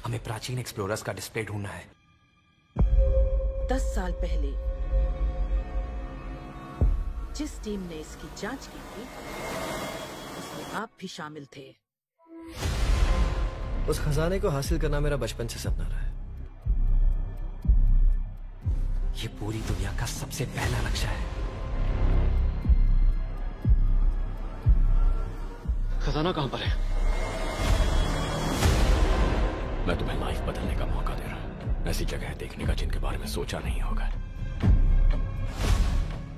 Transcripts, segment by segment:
हमें प्राचीन एक्सप्लोरर्स का डिस्प्ले ढूंढना है। 10 साल पहले जिस टीम ने इसकी जांच की थी उसमें आप भी शामिल थे। उस खजाने को हासिल करना मेरा बचपन से सपना रहा है। ये पूरी दुनिया का सबसे पहला लक्ष्य है। खजाना कहां पर है? मैं तुम्हें लाइफ बदलने का मौका दे रहा हूं। ऐसी जगह देखने का जिनके बारे में सोचा नहीं होगा।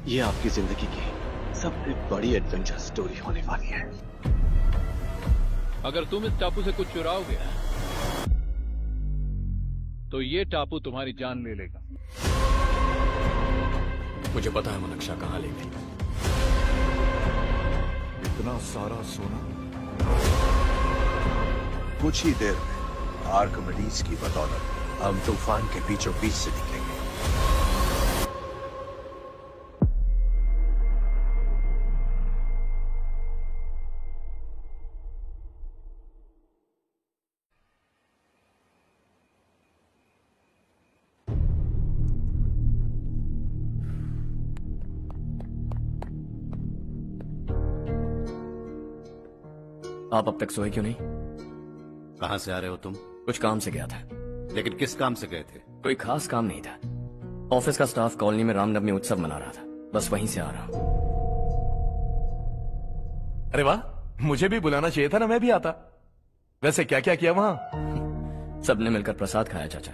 ये आपकी जिंदगी की सबसे बड़ी एडवेंचर स्टोरी होने वाली है। अगर तुम इस टापू से कुछ चुराओगे तो ये टापू तुम्हारी जान ले लेगा। मुझे पता है वो नक्शा कहां ले गई। इतना सारा सोना कुछ ही देर में आर्किमिडीज की बदौलत हम तूफान के बीचों बीच से निकलेंगे। आप अब तक सोए क्यों नहीं? कहां से आ रहे हो तुम? कुछ काम से गया था। लेकिन किस काम से गए थे? कोई खास काम नहीं था। ऑफिस का स्टाफ कॉलोनी में रामनवमी उत्सव मना रहा था, बस वहीं से आ रहा हूं। अरे वाह, मुझे भी बुलाना चाहिए था ना, मैं भी आता। वैसे क्या क्या किया वहां? सबने मिलकर प्रसाद खाया चाचा,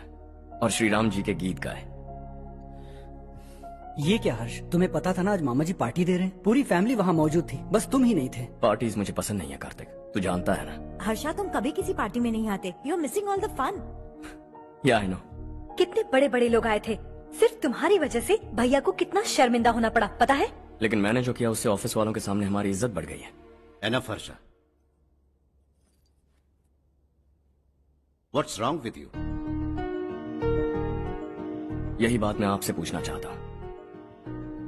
और श्री राम जी के गीत गाए। ये क्या हर्ष, तुम्हें पता था ना आज मामा जी पार्टी दे रहे हैं? पूरी फैमिली वहाँ मौजूद थी, बस तुम ही नहीं थे। पार्टीज मुझे पसंद नहीं है कार्तिक, तू जानता है ना। हर्षा, तुम कभी किसी पार्टी में नहीं आते। You are missing all the fun. Yeah I no. कितने बड़े बड़े लोग आए थे, सिर्फ तुम्हारी वजह से भैया को कितना शर्मिंदा होना पड़ा, पता है? लेकिन मैंने जो किया उससे ऑफिस वालों के सामने हमारी इज्जत बढ़ गई है। Enough Harsha, what's wrong with you? यही बात मैं आपसे पूछना चाहता हूँ।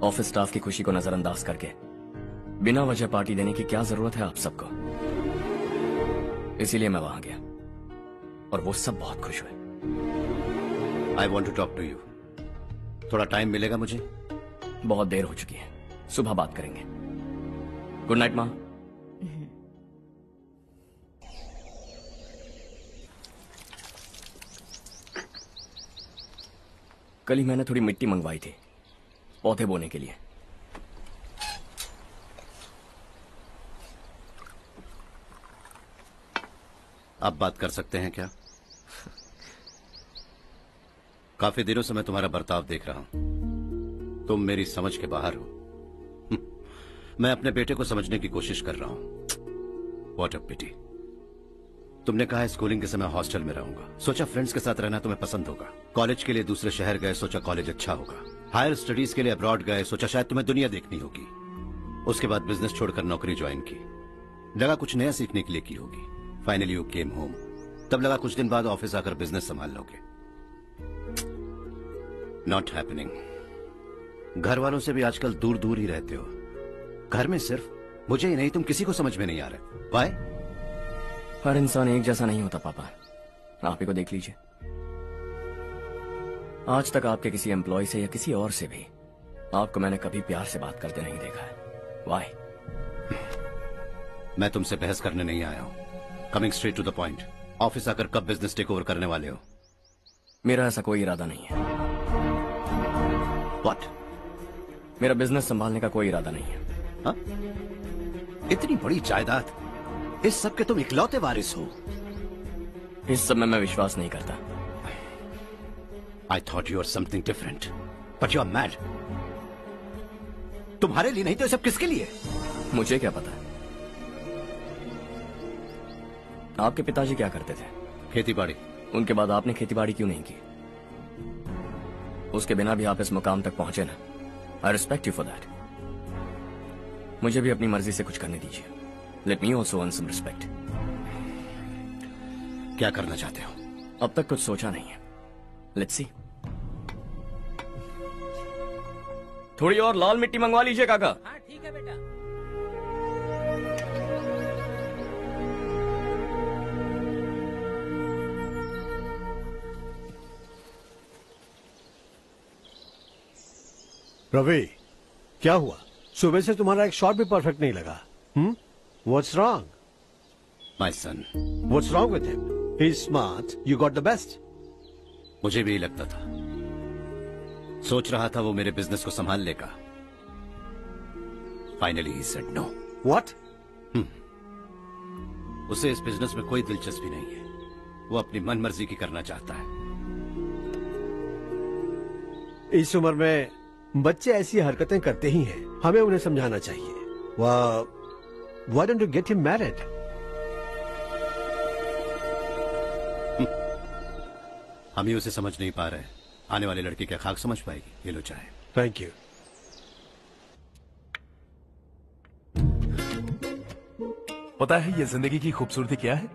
ऑफिस स्टाफ की खुशी को नजरअंदाज करके बिना वजह पार्टी देने की क्या जरूरत है आप सबको? इसीलिए मैं वहां गया और वो सब बहुत खुश हुए। I want to talk to you. थोड़ा टाइम मिलेगा मुझे? बहुत देर हो चुकी है, सुबह बात करेंगे। गुड नाइट माँ। कल ही मैंने थोड़ी मिट्टी मंगवाई थी पौधे बोने के लिए। आप बात कर सकते हैं क्या? काफी दिनों से मैं तुम्हारा बर्ताव देख रहा हूं। तुम मेरी समझ के बाहर हो। मैं अपने बेटे को समझने की कोशिश कर रहा हूं। व्हाट अ पिटी। तुमने कहा स्कूलिंग के समय हॉस्टल में रहूंगा, सोचा फ्रेंड्स के साथ रहना तुम्हें पसंद होगा। कॉलेज के लिए दूसरे शहर गए, सोचा कॉलेज अच्छा होगा। हायर स्टडीज के लिए अब्रॉड गए, सोचा शायद तुम्हें दुनिया देखनी होगी। उसके बाद बिजनेस छोड़कर नौकरी ज्वाइन की, लगा कुछ नया सीखने के लिए की होगी। Finally you came home. तब लगा कुछ दिन बाद ऑफिस आकर बिजनेस संभाल लोगे। Not happening. घर वालों से भी आजकल दूर दूर ही रहते हो। घर में सिर्फ मुझे ही नहीं, तुम किसी को समझ में नहीं आ रहे। वाई? हर इंसान एक जैसा नहीं होता पापा, आप ही को देख लीजिए। आज तक आपके किसी एम्प्लॉय से या किसी और से भी आपको मैंने कभी प्यार से बात करते नहीं देखा है। वाई? मैं तुमसे बहस करने नहीं आया हूं। Coming straight to the point, office आकर कब बिजनेस टेक ओवर करने वाले हो? मेरा ऐसा कोई इरादा नहीं है। व्हाट? मेरा बिजनेस संभालने का कोई इरादा नहीं है। हा? इतनी बड़ी जायदाद, इस सब के तुम इकलौते वारिस हो। इस सब में मैं विश्वास नहीं करता। I thought you were something different, but you are mad. तुम्हारे लिए नहीं तो सब किसके लिए? मुझे क्या पता। आपके पिताजी क्या करते थे? खेतीबाड़ी। उनके बाद आपने खेतीबाड़ी क्यों नहीं की? उसके बिना भी आप इस मुकाम तक पहुंचे ना। I respect you for that. मुझे भी अपनी मर्जी से कुछ करने दीजिए। Let me also earn some respect. क्या करना चाहते हो? अब तक कुछ सोचा नहीं है। Let's see. थोड़ी और लाल मिट्टी मंगवा लीजिए काका। हाँ ठीक है बेटा। रवि, क्या हुआ? सुबह से तुम्हारा एक शॉट भी परफेक्ट नहीं लगा। What's wrong? My son. What's wrong with him? He's smart. You got the best. मुझे भी लगता था, सोच रहा था वो मेरे बिजनेस को संभाल लेगा। Finally he said no. What? उसे इस बिजनेस में कोई दिलचस्पी नहीं है। वो अपनी मनमर्जी की करना चाहता है। इस उम्र में बच्चे ऐसी हरकतें करते ही हैं। हमें उन्हें समझाना चाहिए। Why don't you get him married? हम ही उसे समझ नहीं पा रहे। आने वाली लड़की क्या खाक समझ पाएगी? ये लो चाहे। Thank you. पता है ये जिंदगी की खूबसूरती क्या है?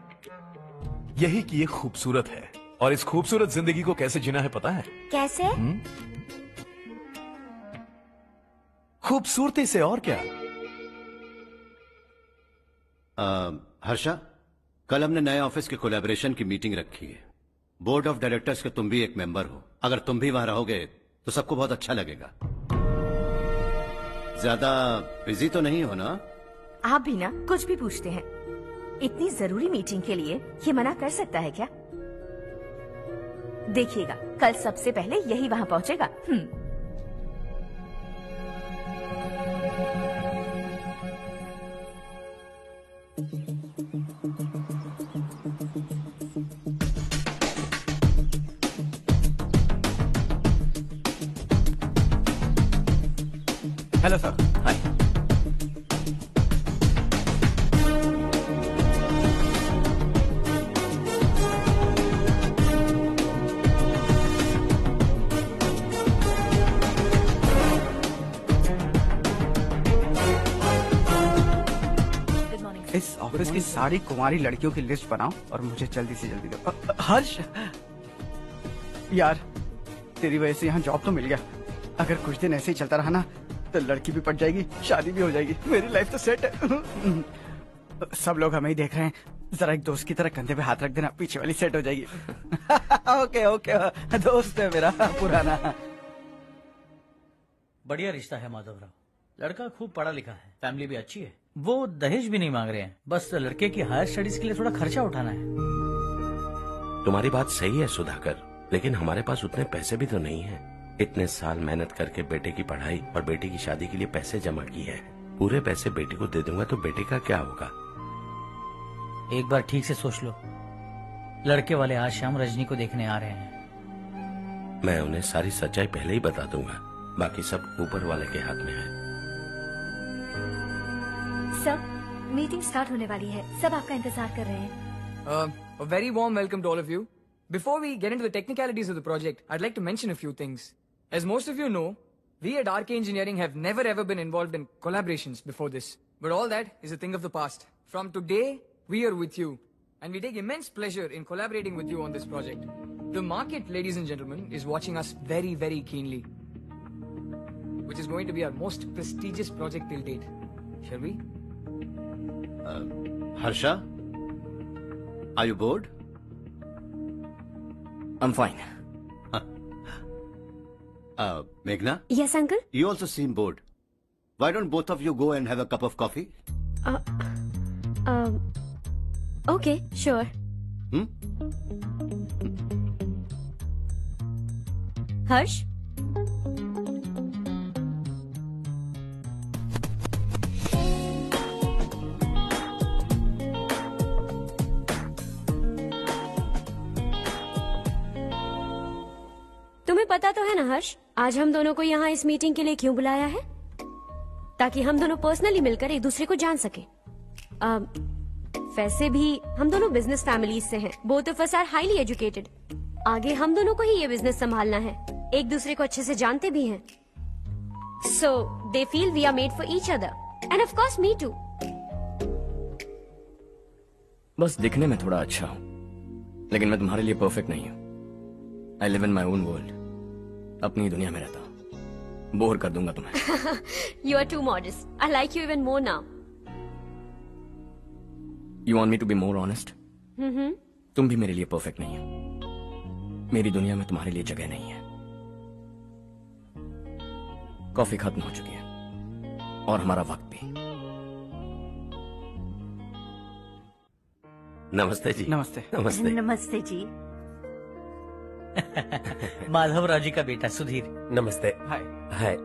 यही कि ये खूबसूरत है, और इस खूबसूरत जिंदगी को कैसे जीना है पता है? कैसे? खूबसूरती से, और क्या। हर्षा, कल हमने नए ऑफिस के कोलैबोरेशन की मीटिंग रखी है। बोर्ड ऑफ डायरेक्टर्स के तुम भी एक मेंबर हो। अगर तुम भी वहां रहोगे तो सबको बहुत अच्छा लगेगा। ज्यादा बिजी तो नहीं हो ना? आप भी ना कुछ भी पूछते हैं। इतनी जरूरी मीटिंग के लिए ये मना कर सकता है क्या? देखिएगा, कल सबसे पहले यही वहां पहुंचेगा। Hello sir. हाय। इस ऑफिस की सारी कुंवारी लड़कियों की लिस्ट बनाओ और मुझे जल्दी से जल्दी दो। हर्ष, यार तेरी वजह से यहाँ जॉब तो मिल गया। अगर कुछ दिन ऐसे ही चलता रहा ना तो लड़की भी पट जाएगी, शादी भी हो जाएगी, मेरी लाइफ तो सेट है। सब लोग हमें ही देख रहे हैं, जरा एक दोस्त की तरह कंधे पे हाथ रख देना, पीछे वाली सेट हो जाएगी। ओके ओके, दोस्त है मेरा पुराना। बढ़िया रिश्ता है माधव राव। लड़का खूब पढ़ा लिखा है, फैमिली भी अच्छी है। वो दहेज भी नहीं मांग रहे हैं, बस लड़के की हायर स्टडीज के लिए थोड़ा खर्चा उठाना है। तुम्हारी बात सही है सुधाकर, लेकिन हमारे पास उतने पैसे भी तो नहीं है। इतने साल मेहनत करके बेटे की पढ़ाई और बेटी की शादी के लिए पैसे जमा किए हैं। पूरे पैसे बेटे को दे दूंगा तो बेटे का क्या होगा? एक बार ठीक से सोच लो। लड़के वाले आज शाम रजनी को देखने आ रहे हैं। मैं उन्हें सारी सच्चाई पहले ही बता दूंगा, बाकी सब ऊपर वाले के हाथ में है। सर, मीटिंग स्टार्ट होने वाली है, सब आपका इंतजार कर रहे हैं। A very warm welcome to all of you. Before we get into the technicalities of the project, I'd like to mention a few things. As most of you know, we at RK Engineering have never ever been involved in collaborations before this. But all that is a thing of the past. From today, we are with you. And we take immense pleasure in collaborating with you on this project. The market, ladies and gentlemen, is watching us very, very keenly. Which is going to be our most prestigious project till date. Shall we? Harsha? Are you bored? I'm fine. Meghna? Yes, uncle? You also seem bored. Why don't both of you go and have a cup of coffee? Okay, sure. Harsh? तुम्हें पता तो है ना हर्ष, आज हम दोनों को यहाँ इस मीटिंग के लिए क्यों बुलाया है? ताकि हम दोनों पर्सनली मिलकर एक दूसरे को जान सके। वैसे भी हम दोनों बिजनेस फैमिलीज से हैं। Both of us are highly educated. आगे हम दोनों को ही ये बिजनेस संभालना है, एक दूसरे को अच्छे से जानते भी हैं। So they feel we are made for each other and of course me too. बस दिखने में थोड़ा अच्छा हूं, लेकिन मैं तुम्हारे लिए परफेक्ट नहीं हूं। I live in my own world, अपनी दुनिया में रहता हूं। बोर कर दूंगा तुम्हें। You are too modest. I like you even more now. You want me to be more honest? तुम भी मेरे लिए परफेक्ट नहीं हो। मेरी दुनिया में तुम्हारे लिए जगह नहीं है। कॉफी खत्म हो चुकी है और हमारा वक्त भी। नमस्ते जी। नमस्ते। नमस्ते। नमस्ते जी। माधवराव जी का बेटा सुधीर। नमस्ते। हाय। हाय।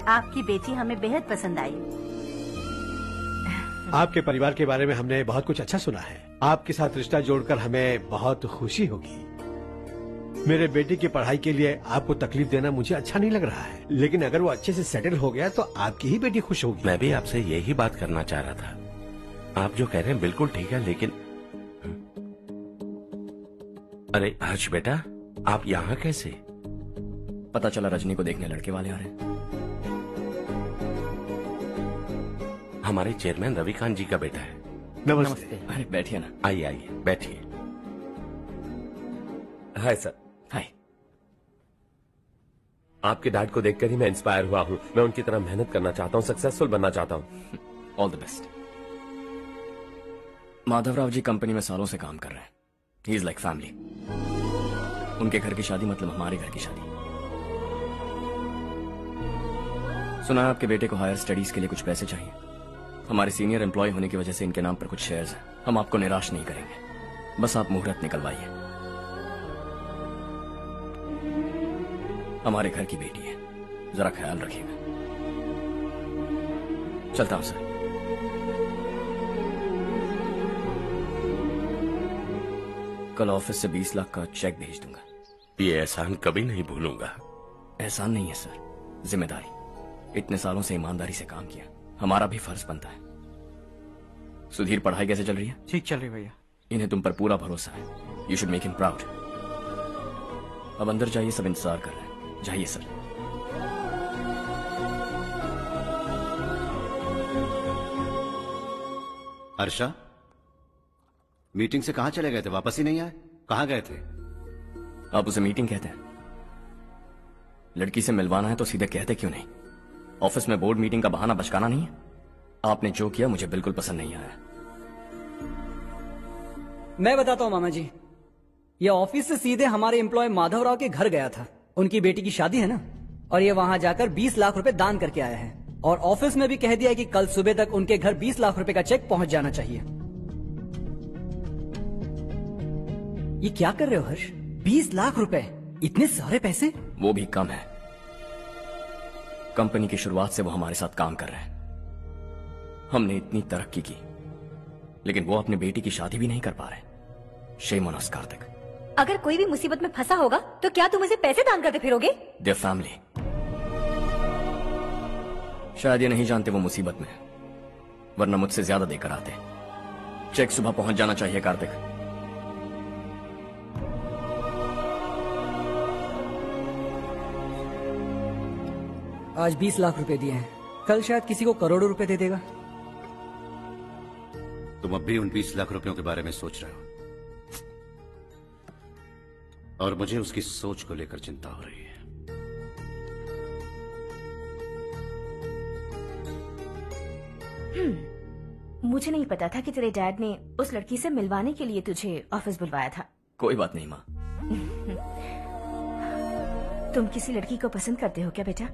आपकी बेटी हमें बेहद पसंद आई। आपके परिवार के बारे में हमने बहुत कुछ अच्छा सुना है। आपके साथ रिश्ता जोड़कर हमें बहुत खुशी होगी। मेरे बेटे की पढ़ाई के लिए आपको तकलीफ देना मुझे अच्छा नहीं लग रहा है, लेकिन अगर वो अच्छे से सेटल हो गया तो आपकी ही बेटी खुश होगी। मैं भी आपसे यही बात करना चाह रहा था। आप जो कह रहे हैं बिल्कुल ठीक है, लेकिन अरे हर्ष बेटा, आप यहाँ कैसे? पता चला रजनी को देखने लड़के वाले आ रहे हैं। हमारे चेयरमैन रविकांत जी का बेटा है। नमस्ते। अरे बैठिए ना। आइए आइए बैठिए। Hi sir. हाय। आपके डैड को देखकर ही मैं इंस्पायर हुआ हूँ। मैं उनकी तरह मेहनत करना चाहता हूँ, सक्सेसफुल बनना चाहता हूँ। All the best. Madhavrao ji company में सालों से काम कर रहे हैं। He is like family. उनके घर की शादी मतलब हमारे घर की शादी। सुना है आपके बेटे को हायर स्टडीज के लिए कुछ पैसे चाहिए। हमारे सीनियर एम्प्लॉय होने की वजह से इनके नाम पर कुछ शेयर्स हैं। हम आपको निराश नहीं करेंगे, बस आप मुहूर्त निकलवाइए। हमारे घर की बेटी है, जरा ख्याल रखिएगा। चलता हूं सर। कल ऑफिस से 20 लाख का चेक भेज दूंगा। ये एहसान कभी नहीं भूलूंगा। एहसान नहीं है सर, जिम्मेदारी। इतने सालों से ईमानदारी से काम किया, हमारा भी फर्ज बनता है। सुधीर, पढ़ाई कैसे चल रही है? ठीक चल रही भैया। इन्हें तुम पर पूरा भरोसा है। You should make him proud. अब अंदर जाइए, सब इंतजार कर रहे हैं। जाइए सर। हर्षा, मीटिंग से कहाँ चले गए थे? वापस ही नहीं आए? कहाँ गए थे? आप उसे मीटिंग कहते हैं? लड़की से मिलवाना है तो सीधे कहते क्यों नहीं? ऑफिस में बोर्ड मीटिंग का बहाना बचकाना नहीं है। आपने जो किया मुझे बिल्कुल पसंद नहीं आया। मैं बताता हूँ मामा जी, ये ऑफिस से सीधे हमारे एम्प्लॉय माधवराव के घर गया था। उनकी बेटी की शादी है ना, और ये वहां जाकर 20 लाख रुपए दान करके आया है। और ऑफिस में भी कह दिया है कि कल सुबह तक उनके घर 20 लाख रुपए का चेक पहुंच जाना चाहिए। ये क्या कर रहे हो हर्ष? 20 लाख रुपए, इतने सारे पैसे? वो भी कम है। कंपनी की शुरुआत से वो हमारे साथ काम कर रहे हैं। हमने इतनी तरक्की की, लेकिन वो अपनी बेटी की शादी भी नहीं कर पा रहे। Shame on us Kartik. अगर कोई भी मुसीबत में फंसा होगा तो क्या तुम उसे पैसे दान करते फिरोगे? Their family. शायद ये नहीं जानते वो मुसीबत में है, वरना मुझसे ज्यादा देकर आते। चेक सुबह पहुंच जाना चाहिए कार्तिक। आज 20 लाख रुपए दिए हैं, कल शायद किसी को करोड़ों रुपए दे देगा। तुम अब भी उन 20 लाख रुपयों के बारे में सोच रहे हो, और मुझे उसकी सोच को लेकर चिंता हो रही है। मुझे नहीं पता था कि तेरे डैड ने उस लड़की से मिलवाने के लिए तुझे ऑफिस बुलवाया था। कोई बात नहीं माँ। तुम किसी लड़की को पसंद करते हो क्या बेटा?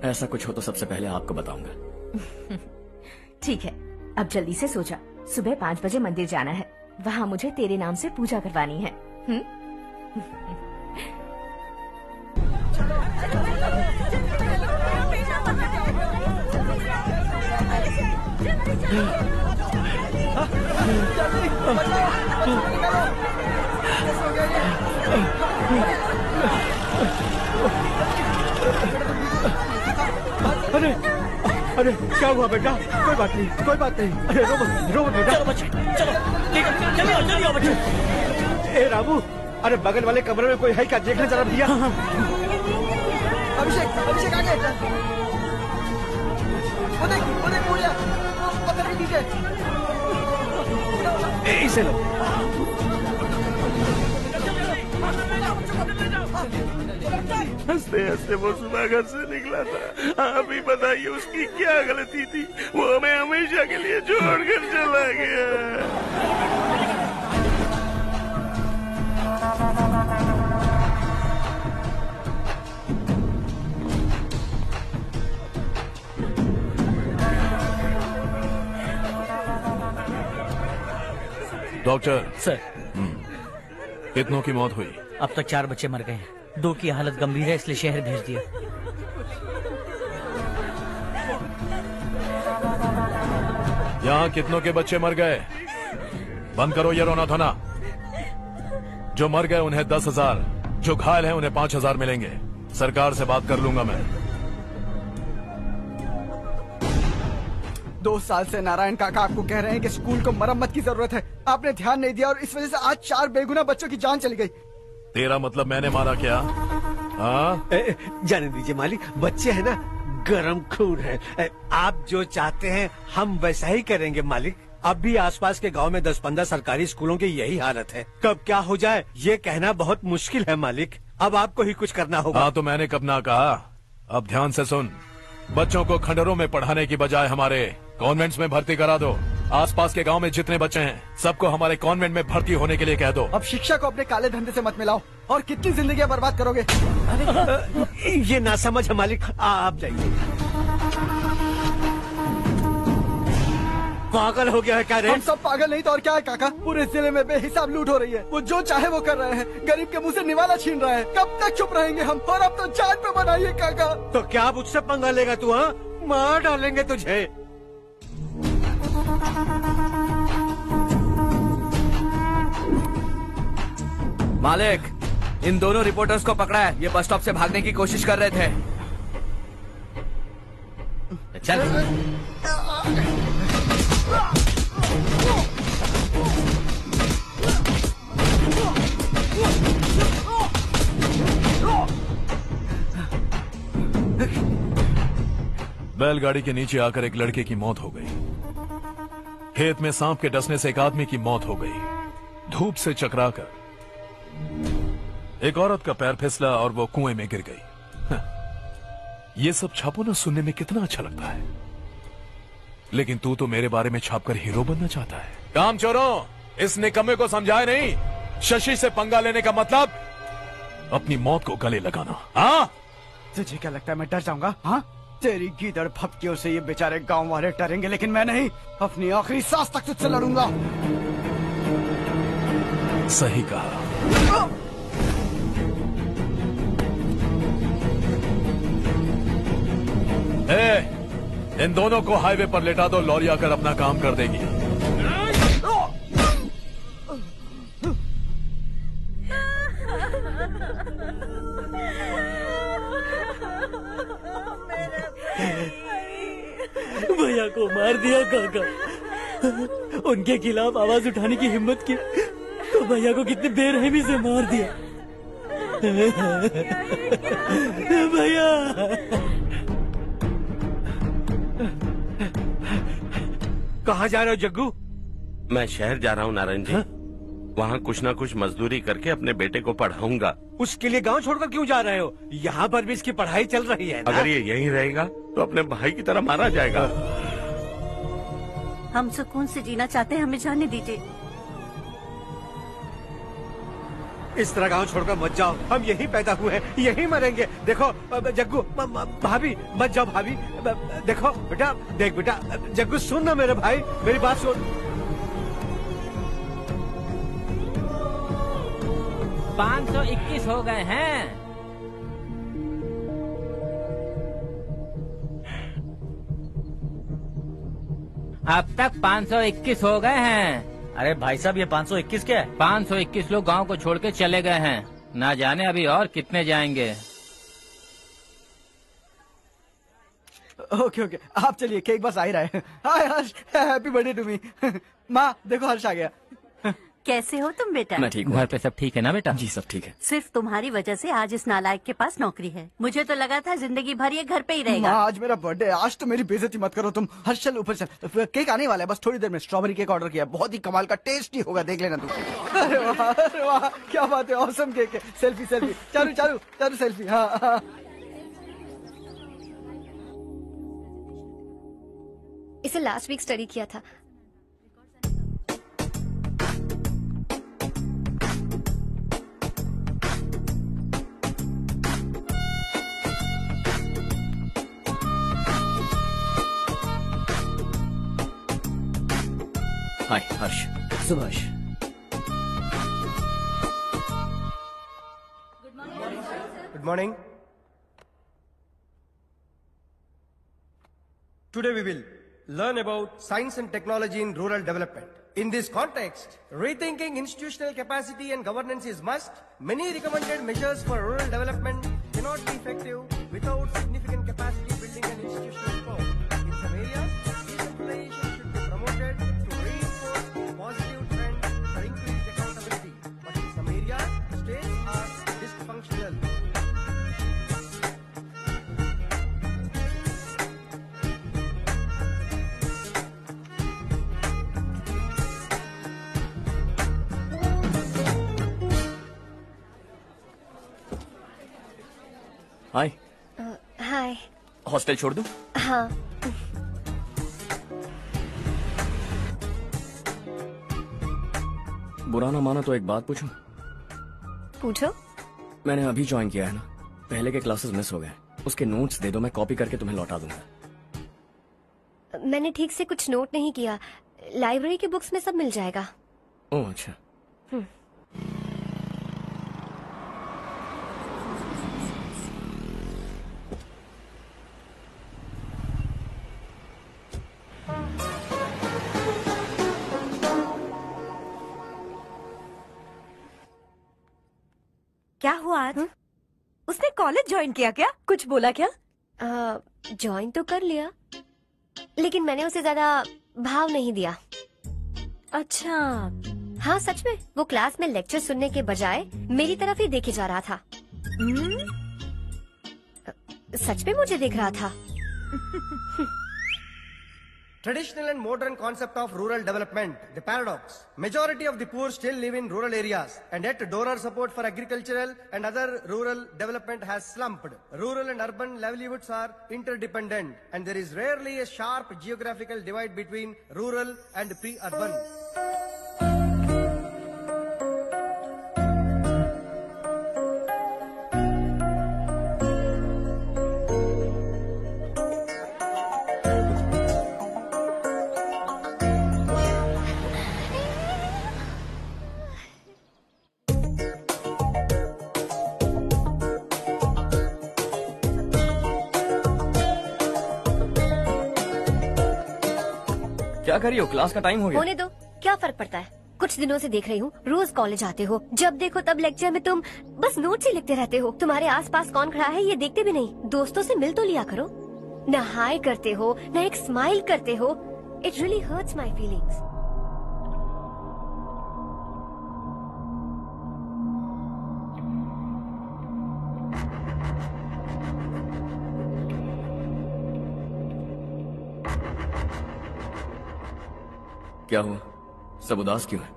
ऐसा कुछ हो तो सबसे पहले आपको बताऊंगा। ठीक है, अब जल्दी से सो जा। सुबह 5 बजे मंदिर जाना है, वहाँ मुझे तेरे नाम से पूजा करवानी है। अरे अरे क्या हुआ बेटा? कोई बात नहीं, कोई बात नहीं। अरे रो मत बेटा। चलो बच्चे, चलो जल्दी आओ बच्चे। ए रामू, अरे बगल वाले कमरे में कोई है क्या? देखना जरा भैया। अभिषेक, अभिषेक आ गए। वो देख पूजा, वो पत्थर के नीचे। इसे लो। हंसते हंसते वो सुबह घर से निकला था। आप ही बताइए उसकी क्या गलती थी, वो हमें हमेशा के लिए छोड़कर चला गया। डॉक्टर सर, कितनों की मौत हुई? अब तक 4 बच्चे मर गए हैं, 2 की हालत गंभीर है, इसलिए शहर भेज दिया। यहाँ कितनों के बच्चे मर गए? बंद करो ये रोना धोना। जो मर गए उन्हें 10,000, जो घायल हैं उन्हें 5,000 मिलेंगे। सरकार से बात कर लूंगा मैं। 2 साल से नारायण काका आपको कह रहे हैं कि स्कूल को मरम्मत की जरूरत है। आपने ध्यान नहीं दिया और इस वजह से आज 4 बेगुनाह बच्चों की जान चली गई। तेरा मतलब मैंने मारा क्या? हाँ, जाने दीजिए मालिक, बच्चे हैं ना, गरम खून है। आप जो चाहते हैं हम वैसा ही करेंगे मालिक। अब भी आसपास के गांव में 10-15 सरकारी स्कूलों की यही हालत है। कब क्या हो जाए ये कहना बहुत मुश्किल है मालिक। अब आपको ही कुछ करना होगा। हाँ तो मैंने कब ना कहा। अब ध्यान से सुन, बच्चों को खंडरों में पढ़ाने की बजाय हमारे कॉन्वेंट्स में भर्ती करा दो। आसपास के गांव में जितने बच्चे हैं सबको हमारे कॉन्वेंट में भर्ती होने के लिए कह दो। अब शिक्षा को अपने काले धंधे से मत मिलाओ और कितनी जिंदगियां बर्बाद करोगे। ये ना समझ है मालिक, आप जाइए। पागल हो गया है क्या रे? हम सब पागल नहीं तो और क्या है काका। पूरे जिले में बेहिसाब लूट हो रही है। वो जो चाहे वो कर रहे हैं, गरीब के मुंह से निवाला छीन रहा है। कब तक चुप रहेंगे हम? और अब तो जान पे बनाइए काका। तो क्या मुझसे पंगा लेगा तू? हाँ, मार डालेंगे तुझे। मालिक, इन दोनों रिपोर्टर्स को पकड़ा है। ये बस स्टॉप से भागने की कोशिश कर रहे थे। चल। बैलगाड़ी के नीचे आकर एक लड़के की मौत हो गई। खेत में सांप के डसने से एक आदमी की मौत हो गई। धूप से चकराकर एक औरत का पैर फिसला और वो कुएं में गिर गई। ये सब छापो ना, सुनने में कितना अच्छा लगता है। लेकिन तू तो मेरे बारे में छापकर हीरो बनना चाहता है। काम चोरों, इस निकम्मे को समझाए नहीं। शशि से पंगा लेने का मतलब अपनी मौत को गले लगाना। हाँ, तुझे क्या लगता है मैं डर जाऊंगा? हाँ, तेरी गीदड़ भपकियों से ये बेचारे गांव वाले डरेंगे, लेकिन मैं नहीं। अपनी आखिरी सांस तक तुझसे लड़ूंगा। सही कहा। इन दोनों को हाईवे पर लेटा दो, लॉरी आकर अपना काम कर देगी। भैया को मार दिया काका। उनके खिलाफ आवाज उठाने की हिम्मत की तो भैया को कितनी बेरहमी से मार दिया। भैया कहाँ जा रहे हो जग्गू? मैं शहर जा रहा हूँ नारायण जी। वहाँ कुछ ना कुछ मजदूरी करके अपने बेटे को पढ़ाऊंगा। उसके लिए गांव छोड़कर क्यों जा रहे हो? यहाँ पर भी इसकी पढ़ाई चल रही है ना? अगर ये यहीं रहेगा तो अपने भाई की तरह मारा जाएगा। हम सुकून से जीना चाहते हैं, हमें जाने दीजिए। इस तरह गांव छोड़कर मत जाओ, हम यहीं पैदा हुए हैं, यहीं मरेंगे। देखो जग्गू, भाभी मत जाओ भाभी। देखो बेटा, देख बेटा, जग्गू सुन ना मेरे भाई, मेरी बात सुन। 521 हो गए हैं। अब तक 521 हो गए हैं। अरे भाई साहब, ये 521 क्या है? 521 लोग गांव को छोड़ के चले गए हैं। ना जाने अभी और कितने जाएंगे। ओके ओके, आप चलिए, केक बस आ ही रहा है। हाय हर्ष, हैप्पी बर्थडे टू मी। माँ देखो, हर्ष आ गया। कैसे हो तुम बेटा? मैं ठीक हूँ। घर पे सब ठीक है ना बेटा? जी सब ठीक है। सिर्फ तुम्हारी वजह से आज इस नालायक के पास नौकरी है। मुझे तो लगा था जिंदगी भर ये घर पे ही रहेगा। माँ, आज मेरा बर्थडे है, आज तो मेरी बेइज्जती मत करो तुम। हर्ष चल ऊपर चल, केक आने वाला है बस थोड़ी देर में। स्ट्रॉबेरी केक ऑर्डर किया, बहुत ही कमाल का टेस्टी होगा, देख लेना तू। अरे वाह, क्या बात है, ऑसम केक है। Selfie selfie, Charu Charu Charu selfie. हाँ। इसे लास्ट वीक स्टडी किया था। हाय हर्ष। Subhash. Good morning. Today we will learn about science and technology in rural development. In this context, rethinking institutional capacity and governance is must. Many recommended measures for rural development cannot be effective without significant capacity building and institutional reform. In some areas, decentralization should be promoted to reinforce positive trends for increased accountability. But in some areas, states are dysfunctional. Hi. Hi. Hostel छोड़ दूं? हाँ। बुरा ना माना तो एक बात पूछूं? पूछो। मैंने अभी ज्वाइन किया है ना, पहले के क्लासेस मिस हो गए। उसके नोट्स दे दो, मैं कॉपी करके तुम्हें लौटा दूंगा। मैंने ठीक से कुछ नोट नहीं किया, लाइब्रेरी के बुक्स में सब मिल जाएगा। ओह अच्छा। क्या हुआ आज? उसने कॉलेज ज्वाइन किया क्या? कुछ बोला क्या? ज्वाइन तो कर लिया, लेकिन मैंने उसे ज्यादा भाव नहीं दिया। अच्छा। हाँ सच में, वो क्लास में लेक्चर सुनने के बजाय मेरी तरफ ही देखे जा रहा था। सच में मुझे देख रहा था। Traditional and modern concept of rural development, the paradox. Majority of the poor still live in rural areas, and yet donor support for agricultural and other rural development has slumped. Rural and urban livelihoods are interdependent, and there is rarely a sharp geographical divide between rural and pre-urban. क्या कर रही हो? Class का time हो गया। होने दो, क्या फर्क पड़ता है। कुछ दिनों से देख रही हूँ, रोज कॉलेज आते हो, जब देखो तब लेक्चर में तुम बस नोट्स ही लिखते रहते हो। तुम्हारे आसपास कौन खड़ा है ये देखते भी नहीं। दोस्तों से मिल तो लिया करो। न हाय करते हो, न एक स्माइल करते हो। It really hurts my feelings. क्या हुआ? सब उदास क्यों है?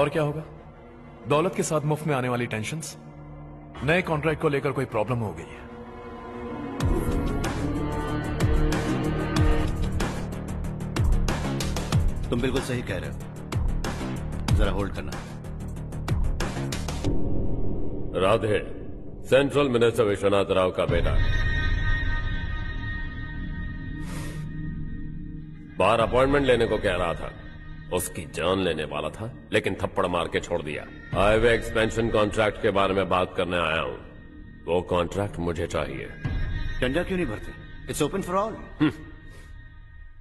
और क्या होगा? दौलत के साथ मुफ्त में आने वाली टेंशन्स। नए कॉन्ट्रैक्ट को लेकर कोई प्रॉब्लम हो गई है। तुम बिल्कुल सही कह रहे हो, जरा होल्ड करना। राधे, सेंट्रल मिनिस्टर विश्वनाथ राव का बेटा। बाहर अपॉइंटमेंट लेने को कह रहा था, उसकी जान लेने वाला था, लेकिन थप्पड़ मार के छोड़ दिया। हाईवे एक्सपेंशन कॉन्ट्रैक्ट के बारे में बात करने आया हूं। वो कॉन्ट्रैक्ट मुझे चाहिए। टेंडर क्यों नहीं भरते? It's open for all.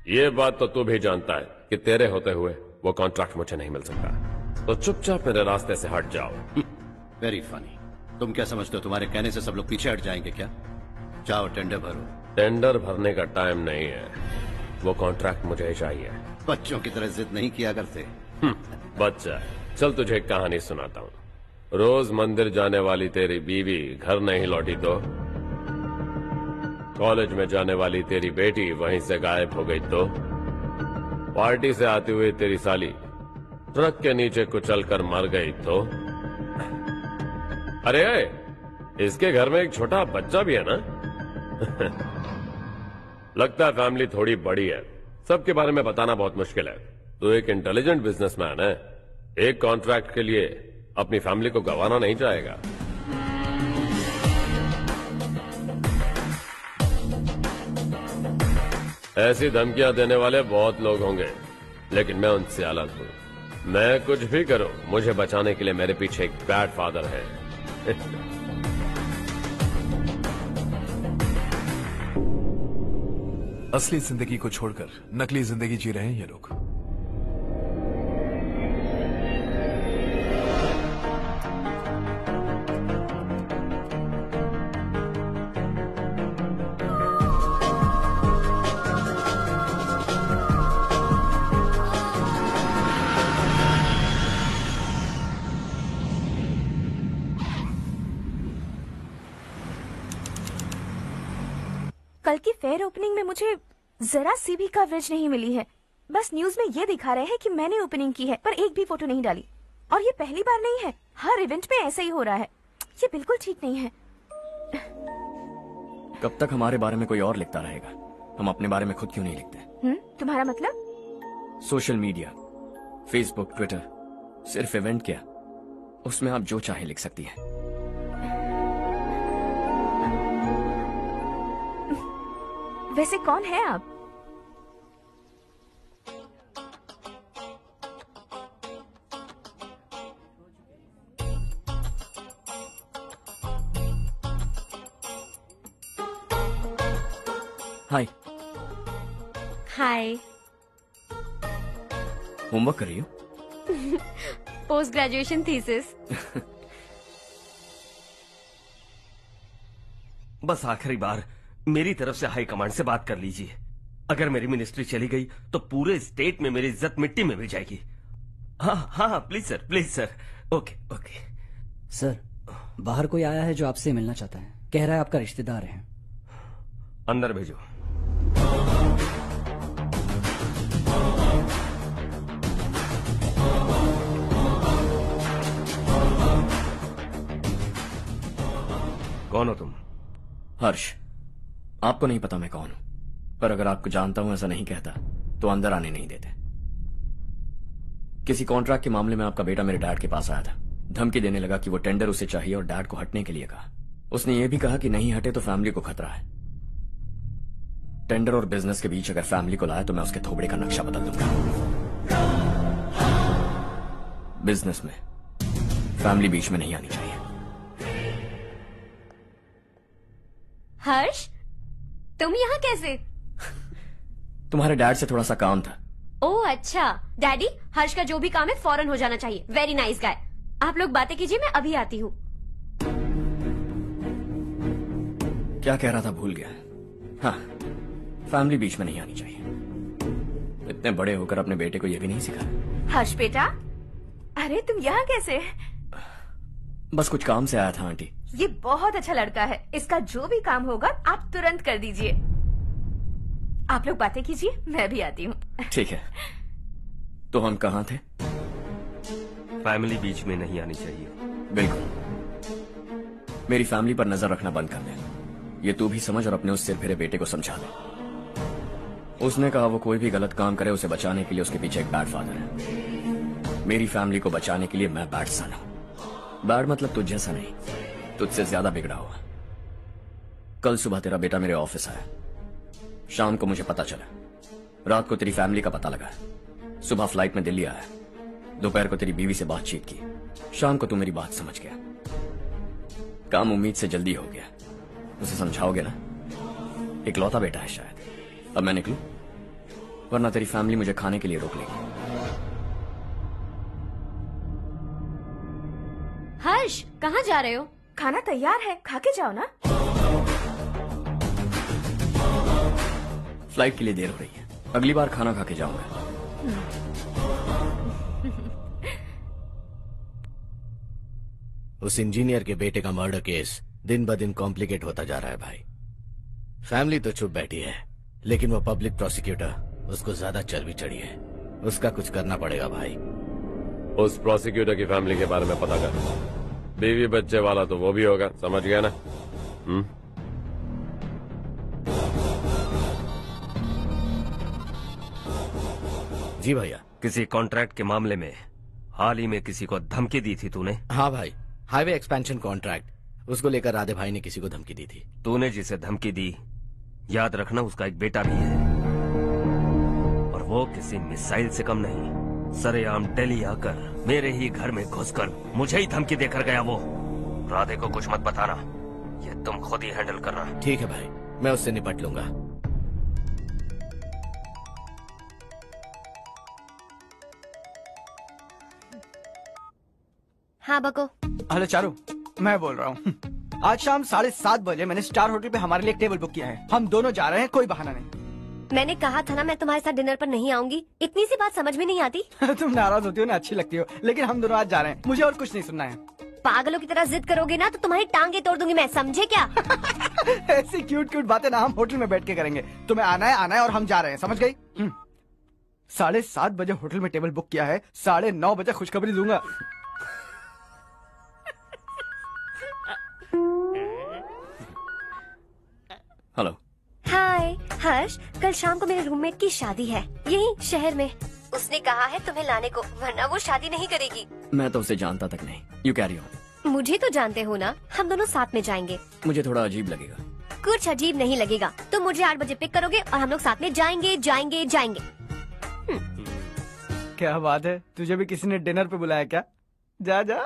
ये बात तो तू भी जानता है कि तेरे होते हुए वो कॉन्ट्रैक्ट मुझे नहीं मिल सकता, तो चुपचाप मेरे रास्ते से हट जाओ। Very funny. तुम क्या समझते हो तुम्हारे कहने से सब लोग पीछे हट जाएंगे क्या? जाओ टेंडर भरो। टेंडर भरने का टाइम नहीं है, वो कॉन्ट्रैक्ट मुझे चाहिए। बच्चों की तरह जिद नहीं किया करते। बच्चा, चल तुझे एक कहानी सुनाता हूँ। रोज मंदिर जाने वाली तेरी बीवी घर नहीं लौटी तो, कॉलेज में जाने वाली तेरी बेटी वहीं से गायब हो गई तो, पार्टी से आती हुई तेरी साली ट्रक के नीचे कुचलकर मर गई तो, अरे इसके घर में एक छोटा बच्चा भी है ना। लगता है फैमिली थोड़ी बड़ी है, सबके बारे में बताना बहुत मुश्किल है। तो एक इंटेलिजेंट बिजनेसमैन है, एक कॉन्ट्रैक्ट के लिए अपनी फैमिली को गंवाना नहीं चाहेगा। ऐसी धमकियां देने वाले बहुत लोग होंगे, लेकिन मैं उनसे अलग हूं। मैं कुछ भी करूं, मुझे बचाने के लिए मेरे पीछे एक बैड फादर है। असली जिंदगी को छोड़कर नकली जिंदगी जी रहे हैं ये लोग। कल की फेयर ओपनिंग में मुझे जरा सी भी कवरेज नहीं मिली है। बस न्यूज में ये दिखा रहे हैं कि मैंने ओपनिंग की है, पर एक भी फोटो नहीं डाली। और ये पहली बार नहीं है, हर इवेंट में ऐसा ही हो रहा है। ये बिल्कुल ठीक नहीं है। कब तक हमारे बारे में कोई और लिखता रहेगा? हम अपने बारे में खुद क्यों नहीं लिखते? तुम्हारा मतलब? सोशल मीडिया, फेसबुक, ट्विटर, सिर्फ इवेंट क्या, उसमें आप जो चाहे लिख सकती हैं। वैसे कौन है आप? हाय। हाय। होमवर्क कर रही हो? Post graduation thesis. बस आखिरी बार मेरी तरफ से हाई कमांड से बात कर लीजिए। अगर मेरी मिनिस्ट्री चली गई तो पूरे स्टेट में मेरी इज्जत मिट्टी में मिल जाएगी। हाँ हाँ please sir, please sir. Okay okay sir, बाहर कोई आया है जो आपसे मिलना चाहता है। कह रहा है आपका रिश्तेदार है। अंदर भेजो। कौन हो तुम? हर्ष। आपको नहीं पता मैं कौन हूं, पर अगर आपको जानता हूं ऐसा नहीं कहता तो अंदर आने नहीं देते। किसी कॉन्ट्रैक्ट के मामले में आपका बेटा मेरे डैड के पास आया था। धमकी देने लगा कि वो टेंडर उसे चाहिए और डैड को हटने के लिए कहा। उसने ये भी कहा कि नहीं हटे तो फैमिली को खतरा है। टेंडर और बिजनेस के बीच अगर फैमिली को लाया तो मैं उसके थोबड़े का नक्शा बदल दूंगा। बिजनेस में फैमिली बीच में नहीं आनी चाहिए। हर्ष, तुम यहाँ कैसे? तुम्हारे डैड से थोड़ा सा काम था। ओह अच्छा। डैडी, हर्ष का जो भी काम है फौरन हो जाना चाहिए। Very nice guy. आप लोग बातें कीजिए, मैं अभी आती हूँ। क्या कह रहा था भूल गया। हाँ, फैमिली बीच में नहीं आनी चाहिए। इतने बड़े होकर अपने बेटे को यह भी नहीं सिखा। हर्ष बेटा, अरे तुम यहाँ कैसे? बस कुछ काम से आया था आंटी। ये बहुत अच्छा लड़का है। इसका जो भी काम होगा आप तुरंत कर दीजिए। आप लोग बातें कीजिए, मैं भी आती हूँ। ठीक है। तो हम कहाँ थे? फैमिली बीच में नहीं आनी चाहिए। बिल्कुल। मेरी फैमिली पर नजर रखना बंद कर दे। ये तू भी समझ और अपने उस सिर फिरे बेटे को समझा दे। उसने कहा वो कोई भी गलत काम करे उसे बचाने के लिए उसके पीछे एक बैड फादर है। मेरी फैमिली को बचाने के लिए मैं बैड सन हूं। बैड मतलब तुझ जैसा नहीं, तुझसे ज्यादा बिगड़ा हुआ। कल सुबह तेरा बेटा मेरे ऑफिस आया। शाम को मुझे पता चला। रात को तेरी फैमिली का पता लगा। सुबह फ्लाइट में दिल्ली आया। दोपहर को तेरी बीवी से बातचीत की। शाम को तू मेरी बात समझ गया। काम उम्मीद से जल्दी हो गया। उसे समझाओगे ना? इकलौता बेटा है शायद। अब मैं निकलूं, वरना तेरी फैमिली मुझे खाने के लिए रोक लेगी। हर्ष, कहाँ जा रहे हो? खाना तैयार है, खा के जाओ ना। फ्लाइट के लिए देर हो रही है। अगली बार खाना खा के जाऊंगा। उस इंजीनियर के बेटे का मर्डर केस दिन ब दिन कॉम्प्लिकेट होता जा रहा है भाई। फैमिली तो चुप बैठी है, लेकिन वो पब्लिक प्रोसिक्यूटर उसको ज्यादा चर्बी चढ़ी है। उसका कुछ करना पड़ेगा भाई। उस प्रोसिक्यूटर की फैमिली के बारे में पता कर। बीवी बच्चे वाला तो वो भी होगा, समझ गया ना? जी भैया। किसी कॉन्ट्रैक्ट के मामले में हाल ही में किसी को धमकी दी थी तूने? हाँ भाई, हाईवे एक्सपेंशन कॉन्ट्रैक्ट, उसको लेकर राधे भाई ने किसी को धमकी दी थी। तूने जिसे धमकी दी, याद रखना उसका एक बेटा भी है, और वो किसी मिसाइल से कम नहीं। सरेआम दिल्ली आकर मेरे ही घर में घुसकर मुझे ही धमकी देकर गया वो। राधे को कुछ मत बताना, ये तुम खुद ही हैंडल करना। ठीक है भाई, मैं उससे निपट लूंगा। हाँ बको। हेलो चारू, मैं बोल रहा हूँ। आज शाम 7:30 बजे मैंने स्टार होटल पे हमारे लिए एक टेबल बुक किया है। हम दोनों जा रहे हैं, कोई बहाना नहीं। मैंने कहा था ना मैं तुम्हारे साथ डिनर पर नहीं आऊंगी। इतनी सी बात समझ में नहीं आती? तुम नाराज होती हो ना, अच्छी लगती हो, लेकिन हम दोनों आज जा रहे हैं। मुझे और कुछ नहीं सुनना है। पागलों की तरह जिद करोगे ना तो तुम्हारी टांगे तोड़ दूंगी मैं, समझे क्या? ऐसी क्यूट क्यूट बातें ना हम होटल में बैठ के करेंगे। तुम्हें आना है और हम जा रहे हैं, समझ गई? 7:30 बजे होटल में टेबल बुक किया है, 9:30 बजे खुशखबरी दूंगा। हेलो। हाय हर्ष, कल शाम को मेरे रूममेट की शादी है यही शहर में। उसने कहा है तुम्हें लाने को, वरना वो शादी नहीं करेगी। मैं तो उसे जानता तक नहीं। You carry on. मुझे तो जानते हो ना, हम दोनों साथ में जाएंगे। मुझे थोड़ा अजीब लगेगा। कुछ अजीब नहीं लगेगा। तुम मुझे 8 बजे पिक करोगे और हम लोग साथ में जाएंगे जाएंगे जाएंगे। क्या बात है, तुझे भी किसी ने डिनर पे बुलाया क्या? जा जा।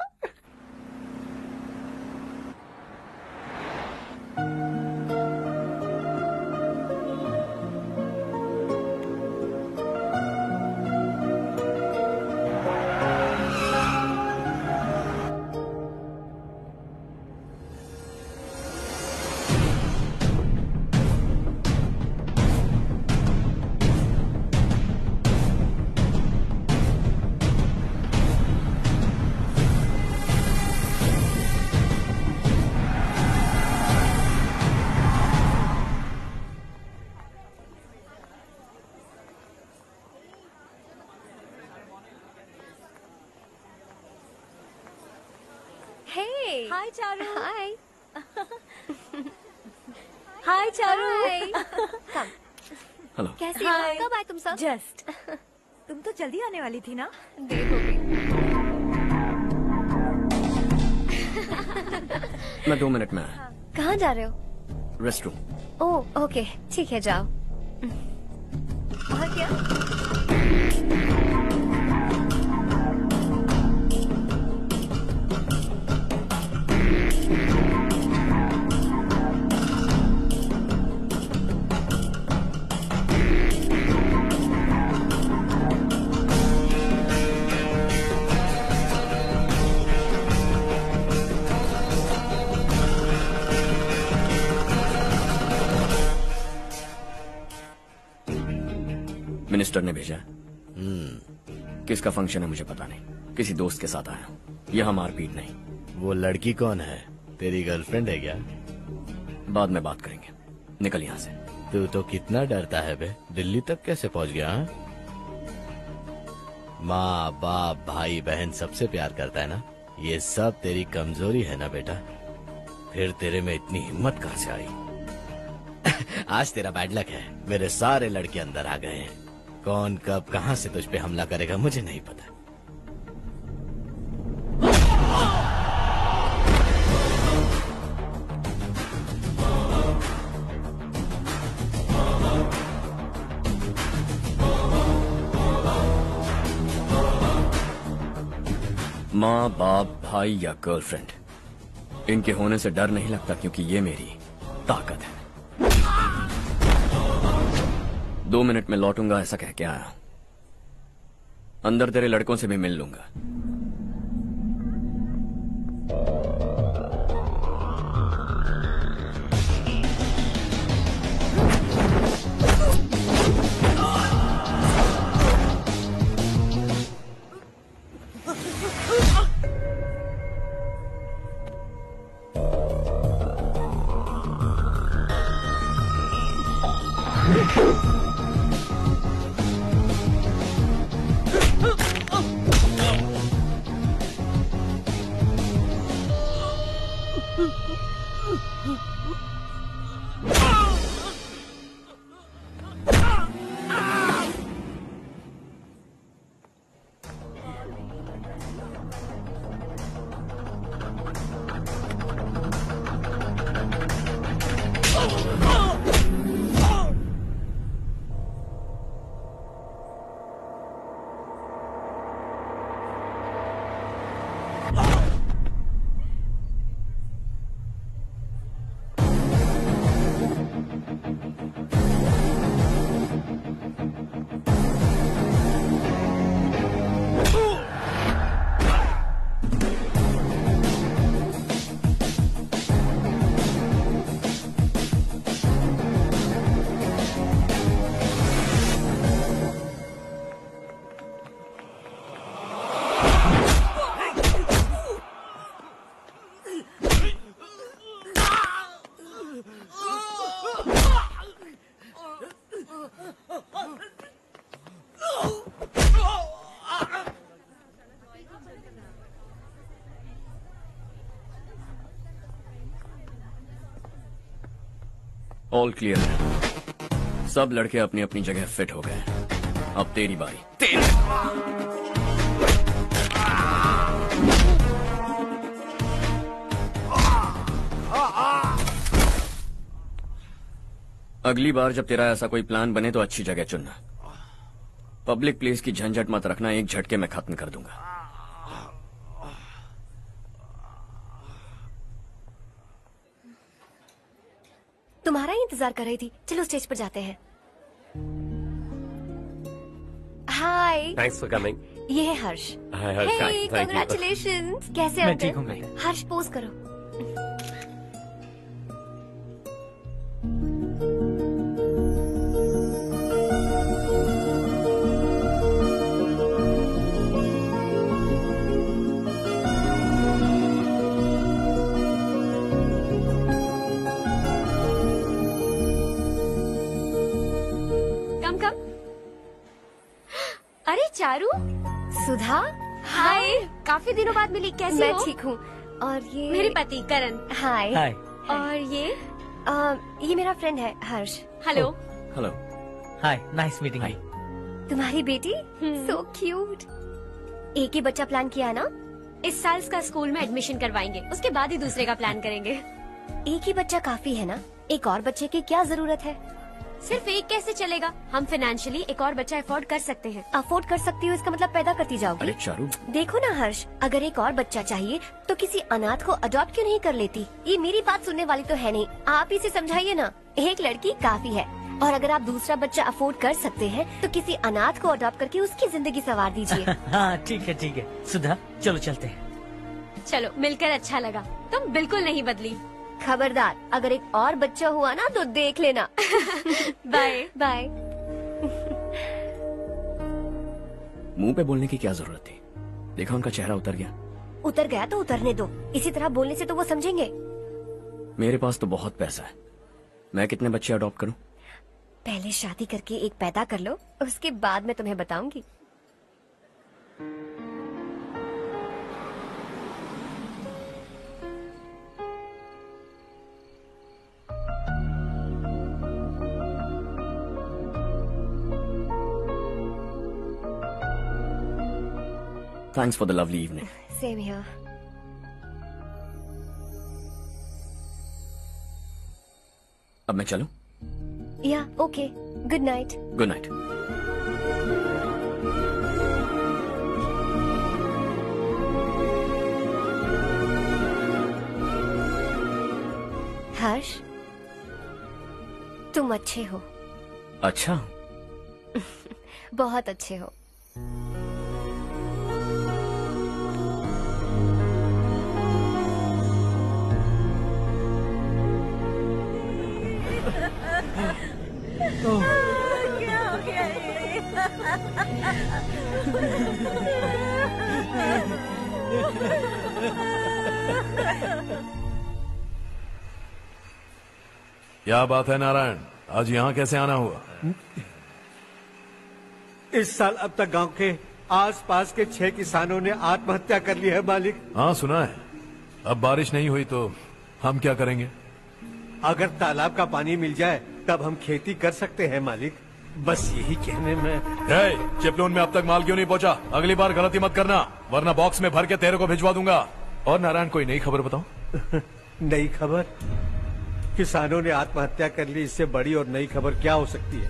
हाय चारू। हाय। हाय चारू। हेलो। कैसी हो? कब आए तुम सब? जस्ट। तुम तो जल्दी आने वाली थी ना? देर हो गई। मैं 2 मिनट में आया। कहाँ जा रहे हो? Rest room. ओह ओके, ठीक है जाओ। और क्या? मिनिस्टर ने भेजा। किसका फंक्शन है मुझे पता नहीं, किसी दोस्त के साथ आया हूँ। यहाँ मारपीट नहीं। वो लड़की कौन है? तेरी गर्लफ्रेंड है क्या? बाद में बात करेंगे, निकल यहाँ से। तू तो कितना डरता है बे, दिल्ली तक कैसे पहुँच गया? माँ बाप भाई बहन सबसे प्यार करता है ना, ये सब तेरी कमजोरी है ना बेटा। फिर तेरे में इतनी हिम्मत कहाँ से आई? आज तेरा बैड लक है, मेरे सारे लड़के अंदर आ गए हैं। कौन कब कहां से तुझ पे हमला करेगा मुझे नहीं पता। माँ बाप भाई या गर्लफ्रेंड, इनके होने से डर नहीं लगता, क्योंकि ये मेरी ताकत है। 2 मिनट में लौटूंगा ऐसा कह के आया। अंदर तेरे लड़कों से भी मिल लूंगा। ऑल क्लियर है। सब लड़के अपनी अपनी जगह फिट हो गए। अब तेरी बारी। अगली बार जब तेरा ऐसा कोई प्लान बने तो अच्छी जगह चुनना। पब्लिक प्लेस की झंझट मत रखना, एक झटके में खत्म कर दूंगा। तुम्हारा ही इंतजार कर रही थी। चलो स्टेज पर जाते हैं। हाय। Thanks for coming. ये है Harsh. Hi Harsh, thank you. Congratulations. कैसे मैं हो ठीक तुम? हूँ। हर्ष पोज करो। अरे चारू, सुधा, हाय। काफी दिनों बाद मिली, कैसी मैं हो? ठीक हूँ। और ये मेरे पति करण। हाय। हाय। और ये मेरा फ्रेंड है हर्ष। हेलो। हेलो। हाय, नाइस मीटिंग। तुम्हारी बेटी सो क्यूट। एक ही बच्चा प्लान किया ना? इस साल इसका स्कूल में एडमिशन करवाएंगे, उसके बाद ही दूसरे का प्लान करेंगे। एक ही बच्चा काफी है ना? एक और बच्चे की क्या जरूरत है? सिर्फ एक कैसे चलेगा? हम फाइनेंशियली एक और बच्चा अफोर्ड कर सकते हैं। अफोर्ड कर सकती हो इसका मतलब पैदा करती जाओगी? अरे चारू, देखो ना हर्ष, अगर एक और बच्चा चाहिए तो किसी अनाथ को अडॉप्ट क्यों नहीं कर लेती? ये मेरी बात सुनने वाली तो है नहीं, आप ही से समझाइए ना। एक लड़की काफी है, और अगर आप दूसरा बच्चा अफोर्ड कर सकते हैं तो किसी अनाथ को अडॉप्ट करके उसकी जिंदगी संवार दीजिए। हाँ ठीक है सुधा, चलो चलते हैं। चलो, मिलकर अच्छा लगा। तुम बिल्कुल नहीं बदली। खबरदार, अगर एक और बच्चा हुआ ना तो देख लेना। Bye bye. मुंह पे बोलने की क्या जरूरत थी? देखा उनका चेहरा उतर गया। उतर गया तो उतरने दो, इसी तरह बोलने से तो वो समझेंगे। मेरे पास तो बहुत पैसा है, मैं कितने बच्चे अडॉप्ट करूं? पहले शादी करके एक पैदा कर लो, उसके बाद मैं तुम्हें बताऊंगी। Thanks for the lovely evening. Same here. अब मैं चलूं? Yeah, okay. Good night. Good night. हर्ष, तुम अच्छे हो। अच्छा। बहुत अच्छे हो। क्या हो गया ये? क्या बात है नारायण, आज यहाँ कैसे आना हुआ? इस साल अब तक गांव के आसपास के 6 किसानों ने आत्महत्या कर ली है मालिक। हाँ सुना है। अब बारिश नहीं हुई तो हम क्या करेंगे? अगर तालाब का पानी मिल जाए तब हम खेती कर सकते हैं मालिक। बस यही कहने में। चिपलून में अब तक माल क्यों नहीं पहुंचा? अगली बार गलती मत करना, वरना बॉक्स में भर के तेरे को भिजवा दूंगा। और नारायण, कोई नई खबर बताओ। नई खबर? किसानों ने आत्महत्या कर ली, इससे बड़ी और नई खबर क्या हो सकती है?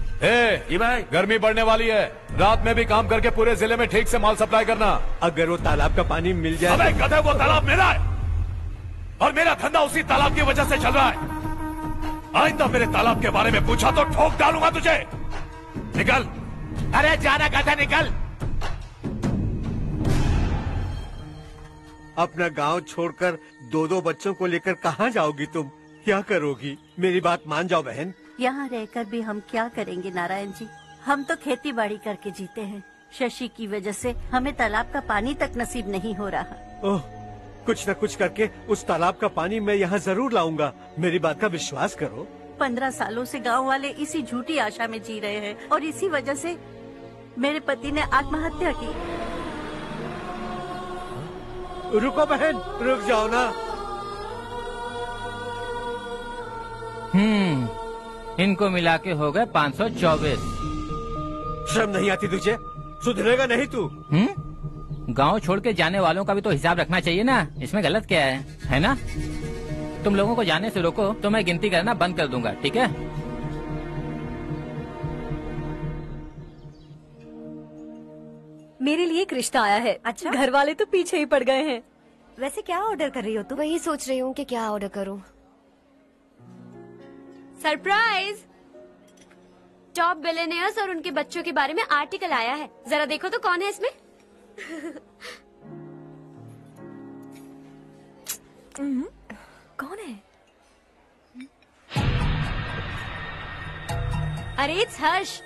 ये भाई, गर्मी बढ़ने वाली है, रात में भी काम करके पूरे जिले में ठीक से माल सप्लाई करना। अगर वो तालाब का पानी मिल जाए। अबे गधे, वो तालाब मेरा है और मेरा धंधा उसी तालाब की वजह से चल रहा है। आइंदा मेरे तालाब के बारे में पूछा तो ठोक डालूंगा तुझे। निकल। अरे जाना गधा, निकल। अपना गांव छोड़कर 2-2 बच्चों को लेकर कहाँ जाओगी तुम? क्या करोगी? मेरी बात मान जाओ बहन। यहाँ रहकर भी हम क्या करेंगे नारायण जी? हम तो खेती बाड़ी करके जीते हैं। शशि की वजह से हमें तालाब का पानी तक नसीब नहीं हो रहा। ओह, कुछ न कुछ करके उस तालाब का पानी मैं यहाँ जरूर लाऊंगा। मेरी बात का विश्वास करो। 15 सालों से गांव वाले इसी झूठी आशा में जी रहे हैं और इसी वजह से मेरे पति ने आत्महत्या की। रुको बहन, रुक जाओ ना। इनको मिला के हो गए 524। शर्म नहीं आती तुझे? सुधरेगा नहीं तू? गांव छोड़ के जाने वालों का भी तो हिसाब रखना चाहिए ना। इसमें गलत क्या है ना? तुम लोगों को जाने से रोको तो मैं गिनती करना बंद कर दूंगा, ठीक है? मेरे लिए एक रिश्ता आया है। अच्छा? घर वाले तो पीछे ही पड़ गए हैं। वैसे क्या ऑर्डर कर रही हो तुम? वही सोच रही हूँ कि क्या ऑर्डर करूँ। सरप्राइज! टॉप बिलियनियर्स और उनके बच्चों के बारे में आर्टिकल आया है। जरा देखो तो कौन है इसमें। कौन है? अरे इट्स हर्ष।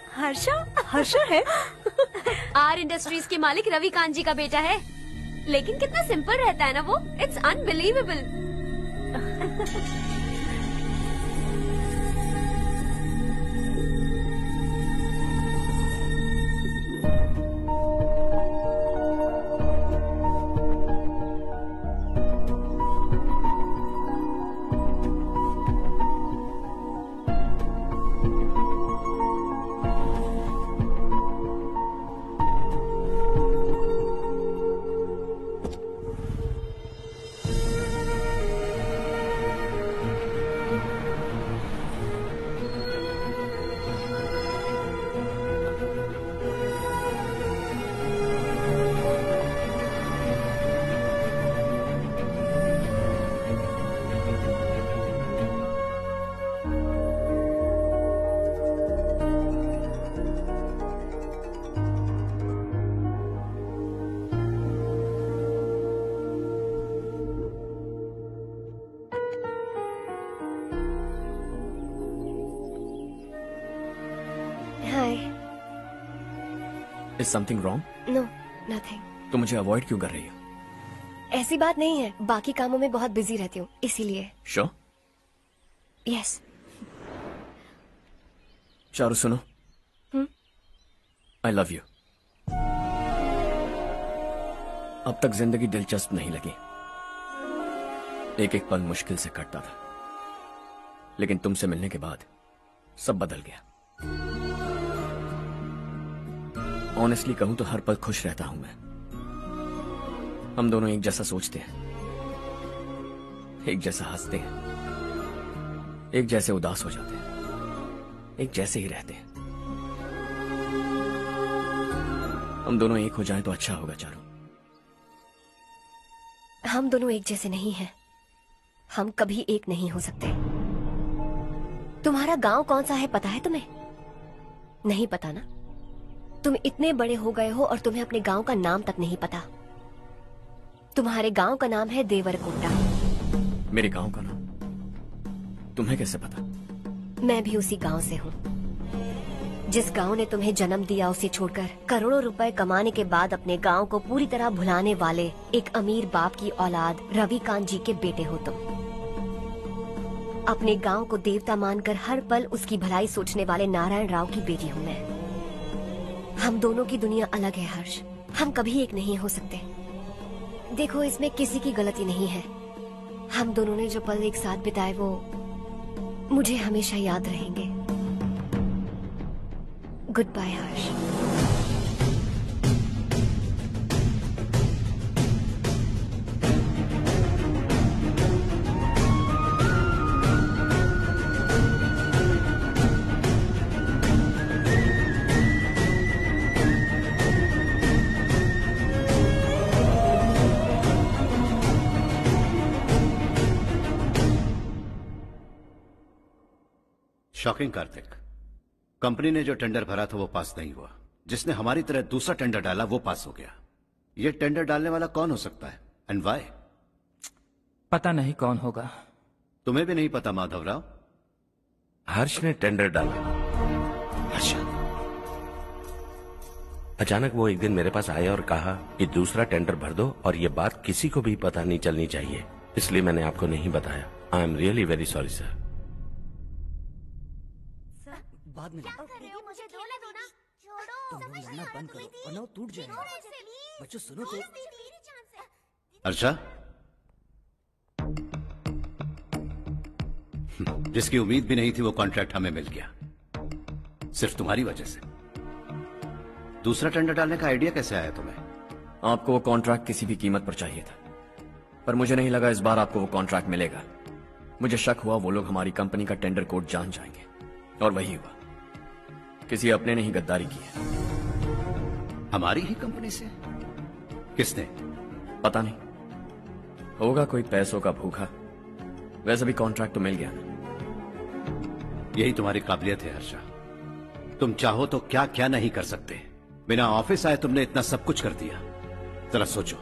हर्षा है? आर इंडस्ट्रीज के मालिक रवि कांत जी का बेटा है। लेकिन कितना सिंपल रहता है ना वो। It's unbelievable. Is something wrong? No, nothing. तो मुझे अवॉइड क्यों कर रही हो? ऐसी बात नहीं है, बाकी कामों में बहुत बिजी रहती हूँ इसीलिए। Sure? Yes. चारू सुनो। I love you. अब तक जिंदगी दिलचस्प नहीं लगी। एक एक पल मुश्किल से कटता था, लेकिन तुमसे मिलने के बाद सब बदल गया। ऑनेस्टली कहूं तो हर पल खुश रहता हूं मैं। हम दोनों एक जैसा सोचते हैं, एक जैसा हंसते हैं, एक जैसे उदास हो जाते हैं, एक जैसे ही रहते हैं। हम दोनों एक हो जाएं तो अच्छा होगा चारू। हम दोनों एक जैसे नहीं हैं। हम कभी एक नहीं हो सकते। तुम्हारा गांव कौन सा है पता है तुम्हें? नहीं पता ना? तुम इतने बड़े हो गए हो और तुम्हें अपने गांव का नाम तक नहीं पता। तुम्हारे गांव का नाम है देवरकोटा। मेरे गांव का नाम तुम्हें कैसे पता? मैं भी उसी गांव से हूँ। जिस गांव ने तुम्हें जन्म दिया उसे छोड़कर करोड़ों रुपए कमाने के बाद अपने गांव को पूरी तरह भुलाने वाले एक अमीर बाप की औलाद रवि कांत जी के बेटे हो तुम। अपने गांव को देवता मानकर हर पल उसकी भलाई सोचने वाले नारायण राव की बेटी हूँ मैं। हम दोनों की दुनिया अलग है हर्ष, हम कभी एक नहीं हो सकते। देखो, इसमें किसी की गलती नहीं है। हम दोनों ने जो पल एक साथ बिताए वो मुझे हमेशा याद रहेंगे। गुड बाय हर्ष। शॉकिंग कार्तिक, कंपनी ने जो टेंडर भरा था वो पास नहीं हुआ। जिसने हमारी तरह दूसरा टेंडर डाला वो पास हो गया। ये टेंडर डालने वाला कौन हो सकता है एंड व्हाई? पता नहीं कौन होगा। तुम्हें भी नहीं पता माधवराव? हर्ष ने टेंडर डाला। अच्छा। अचानक वो एक दिन मेरे पास आया और कहा कि दूसरा टेंडर भर दो और ये बात किसी को भी पता नहीं चलनी चाहिए, इसलिए मैंने आपको नहीं बताया। I am really very sorry sir. बाद में मुझे धोने दो ना। छोड़ो, तुम लोग लड़ना बंद करो वरना वो टूट जाएगा। बच्चों सुनो तो। अर्षा, जिसकी उम्मीद भी नहीं थी वो कॉन्ट्रैक्ट हमें मिल गया, सिर्फ तुम्हारी वजह से। दूसरा टेंडर डालने का आइडिया कैसे आया तुम्हें? आपको वो कॉन्ट्रैक्ट किसी भी कीमत पर चाहिए था, पर मुझे नहीं लगा इस बार आपको वो कॉन्ट्रैक्ट मिलेगा। मुझे शक हुआ वो लोग हमारी कंपनी का टेंडर कोड जान जाएंगे, और वही हुआ। किसी अपने ने ही गद्दारी की है। हमारी ही कंपनी से? किसने? पता नहीं, होगा कोई पैसों का भूखा। वैसे भी कॉन्ट्रैक्ट तो मिल गया ना। यही तुम्हारी काबिलियत है हर्षा, तुम चाहो तो क्या क्या नहीं कर सकते। बिना ऑफिस आए तुमने इतना सब कुछ कर दिया। जरा सोचो,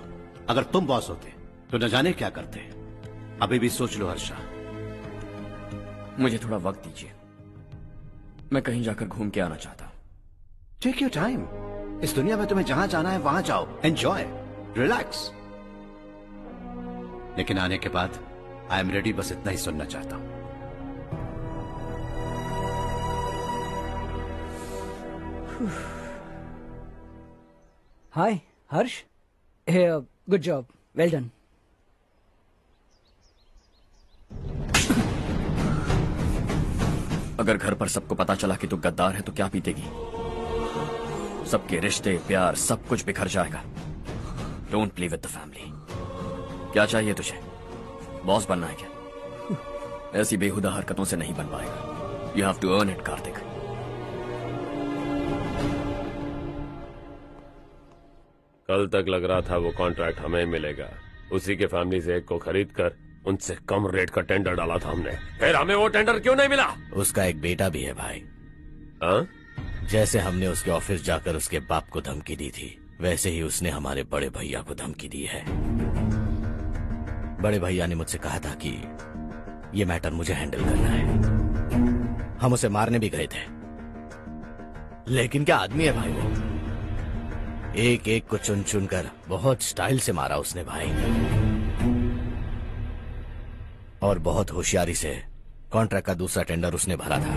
अगर तुम बॉस होते तो न जाने क्या करते। अभी भी सोच लो हर्षा। मुझे थोड़ा वक्त दीजिए, मैं कहीं जाकर घूम के आना चाहता हूं। Take your time. इस दुनिया में तुम्हें जहां जाना है वहां जाओ, एंजॉय, रिलैक्स। लेकिन आने के बाद आई एम रेडी, बस इतना ही सुनना चाहता हूं। हाय हर्ष, गुड जॉब, वेल डन। अगर घर पर सबको पता चला कि तू गद्दार है तो क्या पीतेगी? सबके रिश्ते, प्यार, सब कुछ बिखर जाएगा। Don't play with the family. क्या चाहिए तुझे? बॉस बनना है क्या? ऐसी बेहुदा हरकतों से नहीं बन पाएगा। You have to earn it Kartik. कल तक लग रहा था वो कॉन्ट्रैक्ट हमें मिलेगा, उसी के फैमिली से एक को खरीद कर उनसे कम रेट का टेंडर डाला था हमने, फिर हमें वो टेंडर क्यों नहीं मिला? उसका एक बेटा भी है भाई। हाँ? जैसे हमने उसके ऑफिस जाकर उसके बाप को धमकी दी थी, वैसे ही उसने हमारे बड़े भैया को धमकी दी है। बड़े भैया ने मुझसे कहा था कि ये मैटर मुझे हैंडल करना है। हम उसे मारने भी गए थे, लेकिन क्या आदमी है भाई वो। एक एक को चुन चुन कर बहुत स्टाइल से मारा उसने भाई, और बहुत होशियारी से कॉन्ट्रैक्ट का दूसरा टेंडर उसने भरा था।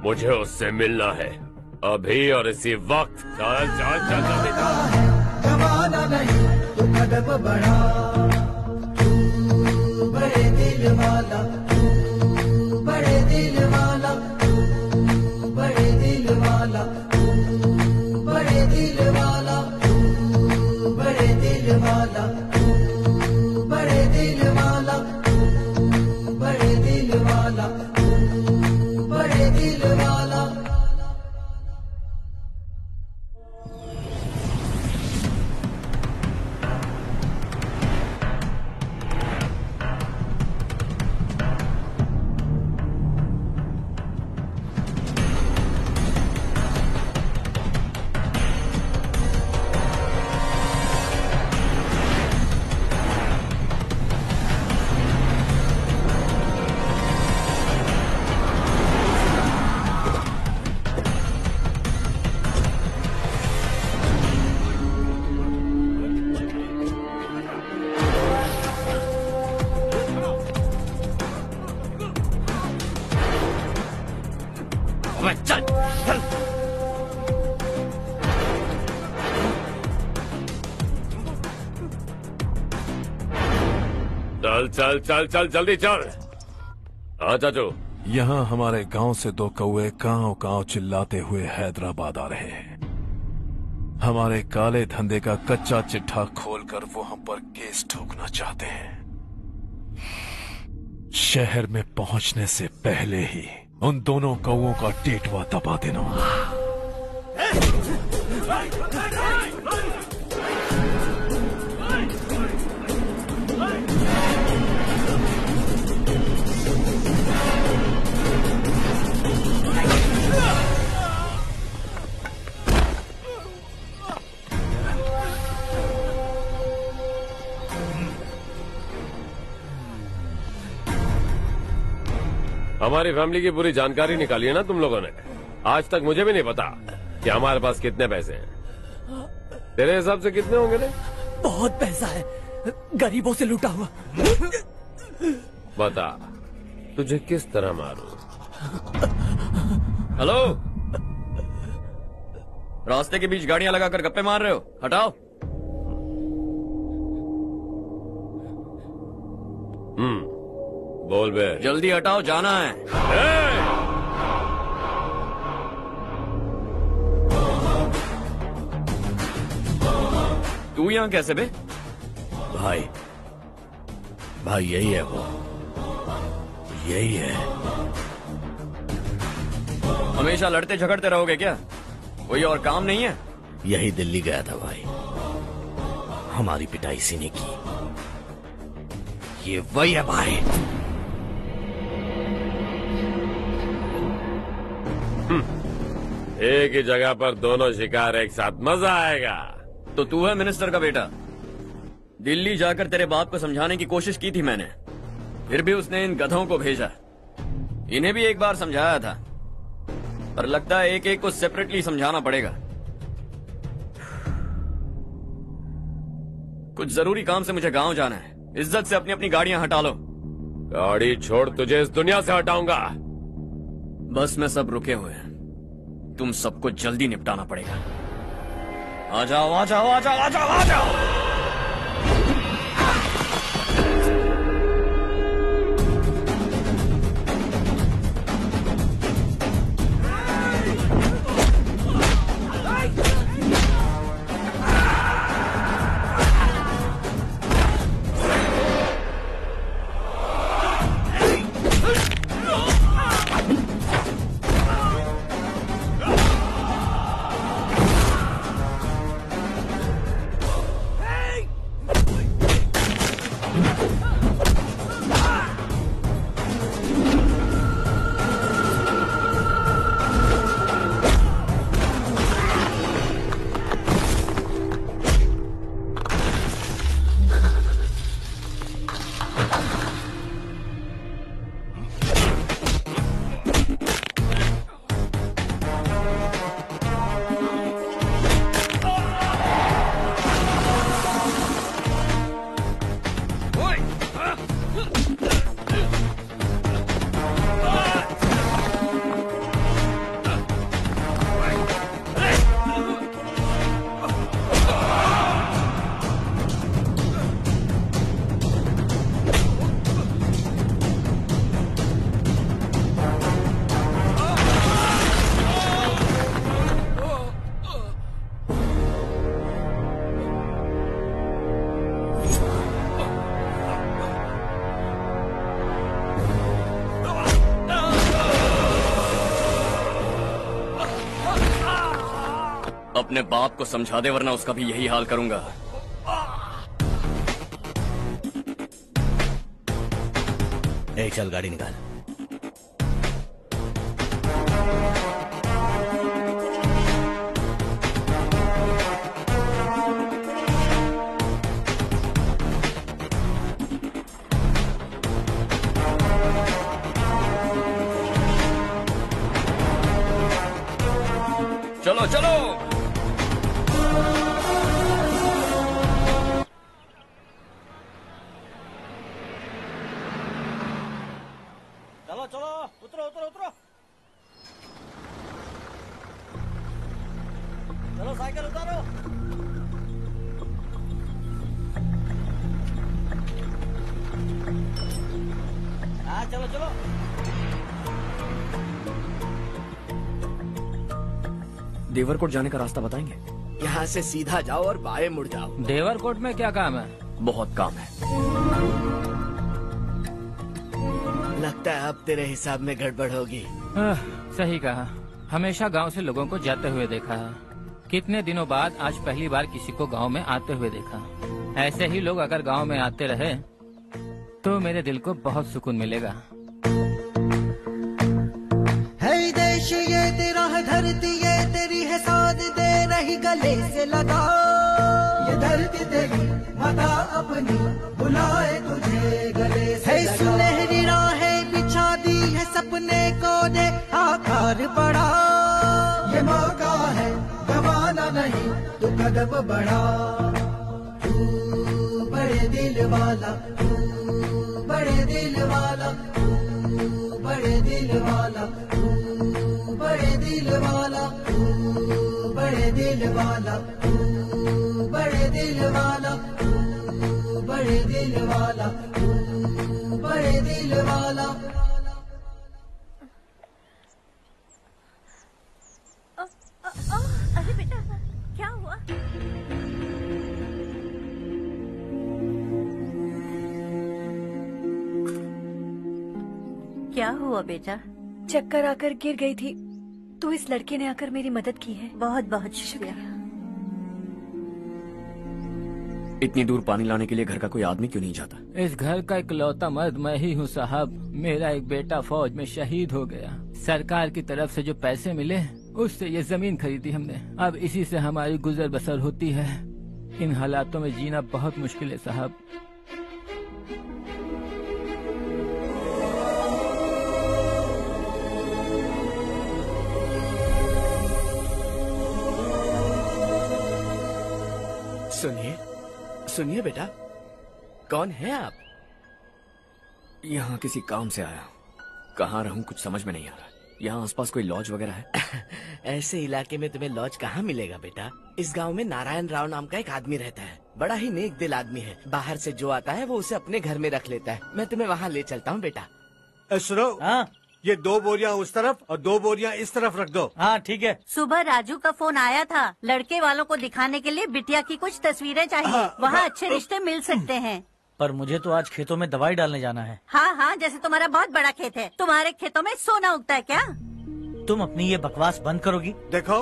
मुझे उससे मिलना है अभी और इसी वक्त। चल चल चल जल्दी चल। जमाना नहीं तो कदम बढ़ा, तू बड़े दिल वाला, तू बड़े दिल वाला, तू बड़े दिल वाला, तू बड़े दिल वाला, तू बड़े दिल वाला, तू बड़े दिल वाला, तू बड़े दिल वाला, तू बड़े दिल वाला। मैं, चल चल। चल चल चल चल जल्दी चल। हाँ चाचू। यहाँ हमारे गांव से 2 कौवे कांव कांव चिल्लाते हुए हैदराबाद आ रहे हैं। हमारे काले धंधे का कच्चा चिट्ठा खोलकर वो हम पर केस ठोकना चाहते हैं। शहर में पहुंचने से पहले ही उन दोनों कौवों का टेटवा दबा देना। हमारी फैमिली की पूरी जानकारी निकाली है ना तुम लोगों ने। आज तक मुझे भी नहीं पता कि हमारे पास कितने पैसे हैं। तेरे हिसाब से कितने होंगे रे? बहुत पैसा है, गरीबों से लूटा हुआ। बता तुझे किस तरह मारूं? हेलो, रास्ते के बीच गाड़ियां लगाकर गप्पे मार रहे हो? हटाओ। बोल बे। जल्दी हटाओ, जाना है। तू यहाँ कैसे बे? भाई यही है वो, यही है। हमेशा लड़ते झगड़ते रहोगे क्या? कोई और काम नहीं है? यही दिल्ली गया था भाई, हमारी पिटाई इसी ने की। ये वही है भाई। एक ही जगह पर दोनों शिकार एक साथ, मजा आएगा। तो तू है मिनिस्टर का बेटा? दिल्ली जाकर तेरे बाप को समझाने की कोशिश की थी मैंने, फिर भी उसने इन गधों को भेजा। इन्हें भी एक बार समझाया था, पर लगता है एक एक को सेपरेटली समझाना पड़ेगा। कुछ जरूरी काम से मुझे गांव जाना है। इज्जत से अपनी अपनी गाड़ियां हटा लो। गाड़ी छोड़, तुझे इस दुनिया से हटाऊंगा। बस में सब रुके हुए हैं, तुम सबको जल्दी निपटाना पड़ेगा। आ जाओ आ जाओ आ जाओ आ जाओ आ जाओ। अपने बाप को समझा दे, वरना उसका भी यही हाल करूंगा। चल गाड़ी निकाल। चलो चलो। चलो चलो, उतरो उतरो उतरो। साइकिल उतारो। हाँ चलो चलो। देवरकोट जाने का रास्ता बताएंगे? यहाँ से सीधा जाओ और बाएं मुड़ जाओ। देवरकोट में क्या काम है? बहुत काम है। लगता है अब तेरे हिसाब में गड़बड़ होगी। सही कहा। हमेशा गांव से लोगों को जाते हुए देखा है। कितने दिनों बाद आज पहली बार किसी को गांव में आते हुए देखा। ऐसे ही लोग अगर गांव में आते रहे तो मेरे दिल को बहुत सुकून मिलेगा। है देश ये तेरा है, धरती ये तेरी है, साथ दे रही गले से लगा। ये धरती तेरी माता अपनी बुलाए तुझे गले से लगा। सुनहरी राहें बिछा दी है, सपने को दे आकार बड़ा। ये मौका है गवाना नहीं, तू कदम बढ़ा। तू बड़े दिल वाला, तू बड़े दिल वाला, तू बड़े दिल वाला, तू बड़े दिल वाला, तू बड़े दिल वाला, तू बड़े दिल वाला, तू बड़े दिल वाला, तू बड़े दिल वाला। अरे बेटा क्या हुआ? क्या हुआ बेटा? चक्कर आकर गिर गई थी तो इस लड़के ने आकर मेरी मदद की है। बहुत बहुत शुक्रिया। इतनी दूर पानी लाने के लिए घर का कोई आदमी क्यों नहीं जाता? इस घर का इकलौता मर्द मैं ही हूँ साहब। मेरा एक बेटा फौज में शहीद हो गया। सरकार की तरफ से जो पैसे मिले उससे ये जमीन खरीदी हमने। अब इसी से हमारी गुजर बसर होती है। इन हालातों में जीना बहुत मुश्किल है साहब। सुनिए सुनिए बेटा, कौन है आप? यहाँ किसी काम से आया। कहाँ रहूँ कुछ समझ में नहीं आ रहा। यहाँ आसपास कोई लॉज वगैरह है? ऐसे इलाके में तुम्हें लॉज कहाँ मिलेगा बेटा? इस गांव में नारायण राव नाम का एक आदमी रहता है। बड़ा ही नेक दिल आदमी है। बाहर से जो आता है वो उसे अपने घर में रख लेता है। मैं तुम्हें वहाँ ले चलता हूँ बेटा। सुनो, ये 2 बोरियां उस तरफ और 2 बोरियां इस तरफ रख दो। हाँ ठीक है। सुबह राजू का फोन आया था। लड़के वालों को दिखाने के लिए बिटिया की कुछ तस्वीरें चाहिए। वहाँ अच्छे रिश्ते मिल सकते हैं। पर मुझे तो आज खेतों में दवाई डालने जाना है। हाँ हाँ, जैसे तुम्हारा बहुत बड़ा खेत है। तुम्हारे खेतों में सोना उगता है क्या? तुम अपनी ये बकवास बंद करोगी? देखो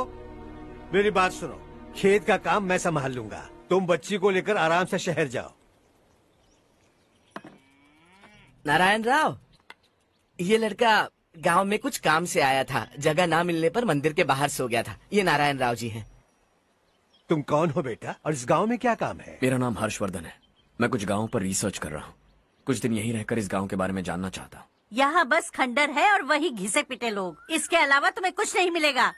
मेरी बात सुनो, खेत का काम मैं संभाल लूंगा। तुम बच्ची को लेकर आराम से शहर जाओ। नारायण राव, ये लड़का गांव में कुछ काम से आया था। जगह ना मिलने पर मंदिर के बाहर सो गया था। ये नारायण राव जी हैं। तुम कौन हो बेटा और इस गांव में क्या काम है? मेरा नाम हर्षवर्धन है। मैं कुछ गाँव पर रिसर्च कर रहा हूँ। कुछ दिन यहीं रहकर इस गाँव के बारे में जानना चाहता हूँ। यहाँ बस खंडर है और वही घिसे पिटे लोग। इसके अलावा तुम्हें कुछ नहीं मिलेगा।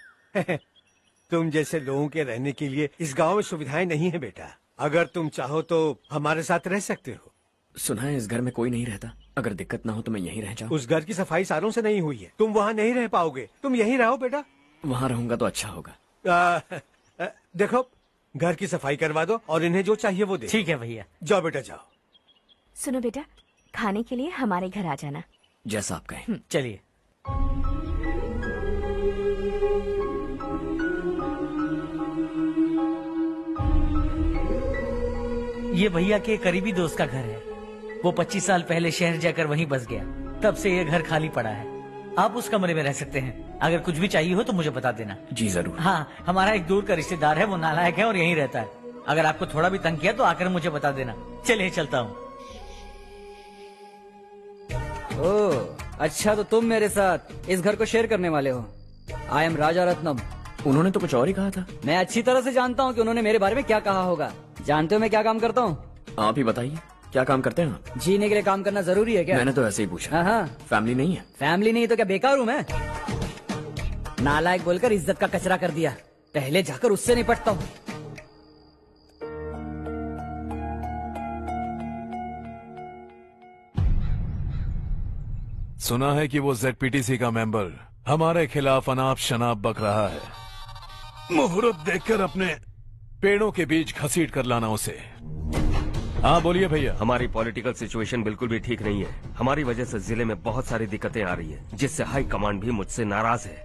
तुम जैसे लोगों के रहने के लिए इस गांव में सुविधाएं नहीं है बेटा। अगर तुम चाहो तो हमारे साथ रह सकते हो। सुना है इस घर में कोई नहीं रहता। अगर दिक्कत ना हो तो मैं यहीं रह जाऊँ। उस घर की सफाई सालों से नहीं हुई है। तुम वहाँ नहीं रह पाओगे। तुम यहीं रहो बेटा। वहाँ रहूंगा तो अच्छा होगा। देखो, घर की सफाई करवा दो और इन्हें जो चाहिए वो दे। ठीक है भैया। जाओ बेटा जाओ। सुनो बेटा, खाने के लिए हमारे घर आ जाना। जैसा आप कहें। चलिए। ये भैया के करीबी दोस्त का घर है। वो 25 साल पहले शहर जाकर वहीं बस गया। तब से ये घर खाली पड़ा है। आप उस कमरे में रह सकते हैं। अगर कुछ भी चाहिए हो तो मुझे बता देना। जी जरूर। हाँ, हमारा एक दूर का रिश्तेदार है। वो नालायक है और यहीं रहता है। अगर आपको थोड़ा भी तंग किया तो आकर मुझे बता देना। चलिए चलता हूँ। ओह अच्छा, तो तुम मेरे साथ इस घर को शेयर करने वाले हो। आई एम राजा रत्नम। उन्होंने तो कुछ और ही कहा था। मैं अच्छी तरह से जानता हूँ कि उन्होंने मेरे बारे में क्या कहा होगा। जानते हो मैं क्या काम करता हूँ? आप ही बताइए, क्या काम करते हैं आप? जीने के लिए काम करना जरूरी है क्या? मैंने तो ऐसे ही पूछा। हाँ। फैमिली नहीं है? फैमिली नहीं तो क्या बेकार हूँ मैं? नालायक बोलकर इज्जत का कचरा कर दिया। पहले जाकर उससे निपटता हूँ। सुना है कि वो ZPTC का मेंबर हमारे खिलाफ अनाप शनाप बक रहा है। मुहूर्त देखकर अपने पेड़ों के बीच घसीट कर लाना उसे। हाँ बोलिए भैया। हमारी पॉलिटिकल सिचुएशन बिल्कुल भी ठीक नहीं है। हमारी वजह से जिले में बहुत सारी दिक्कतें आ रही है, जिससे हाई कमांड भी मुझसे नाराज है।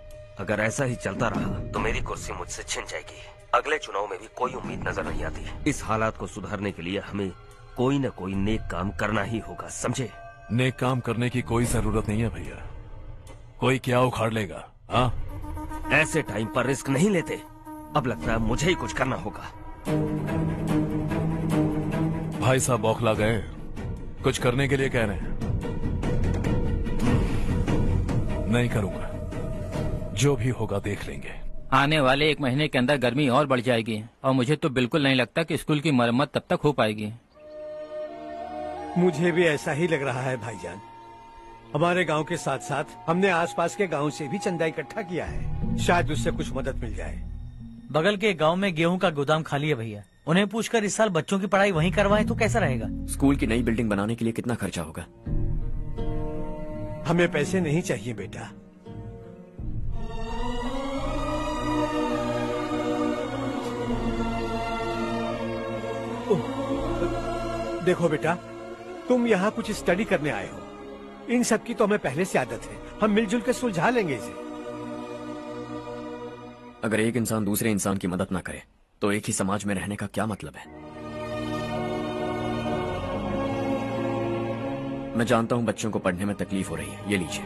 अगर ऐसा ही चलता रहा तो मेरी कुर्सी मुझसे छिन जाएगी। अगले चुनाव में भी कोई उम्मीद नजर नहीं आती। इस हालात को सुधारने के लिए हमें कोई न कोई नेक काम करना ही होगा, समझे? नेक काम करने की कोई जरूरत नहीं है भैया। कोई क्या उखाड़ लेगा? हाँ, ऐसे टाइम पर रिस्क नहीं लेते। अब लगता है मुझे ही कुछ करना होगा। भाई साहब बौखला गए, कुछ करने के लिए कह रहे हैं। नहीं करूंगा, जो भी होगा देख लेंगे। आने वाले 1 महीने के अंदर गर्मी और बढ़ जाएगी और मुझे तो बिल्कुल नहीं लगता कि स्कूल की मरम्मत तब तक हो पाएगी। मुझे भी ऐसा ही लग रहा है भाईजान। हमारे गांव के साथ साथ हमने आसपास के गांव से भी चंदा इकट्ठा किया है, शायद उससे कुछ मदद मिल जाए। बगल के गांव में गेहूं का गोदाम खाली है भैया, उन्हें पूछकर इस साल बच्चों की पढ़ाई वहीं करवाएं तो कैसा रहेगा? स्कूल की नई बिल्डिंग बनाने के लिए कितना खर्चा होगा? हमें पैसे नहीं चाहिए बेटा। देखो बेटा, तुम यहाँ कुछ स्टडी करने आए हो। इन सब की तो हमें पहले से आदत है, हम मिलजुल के सुलझा लेंगे इसे। अगर एक इंसान दूसरे इंसान की मदद ना करे तो एक ही समाज में रहने का क्या मतलब है? मैं जानता हूं बच्चों को पढ़ने में तकलीफ हो रही है, ये लीजिए।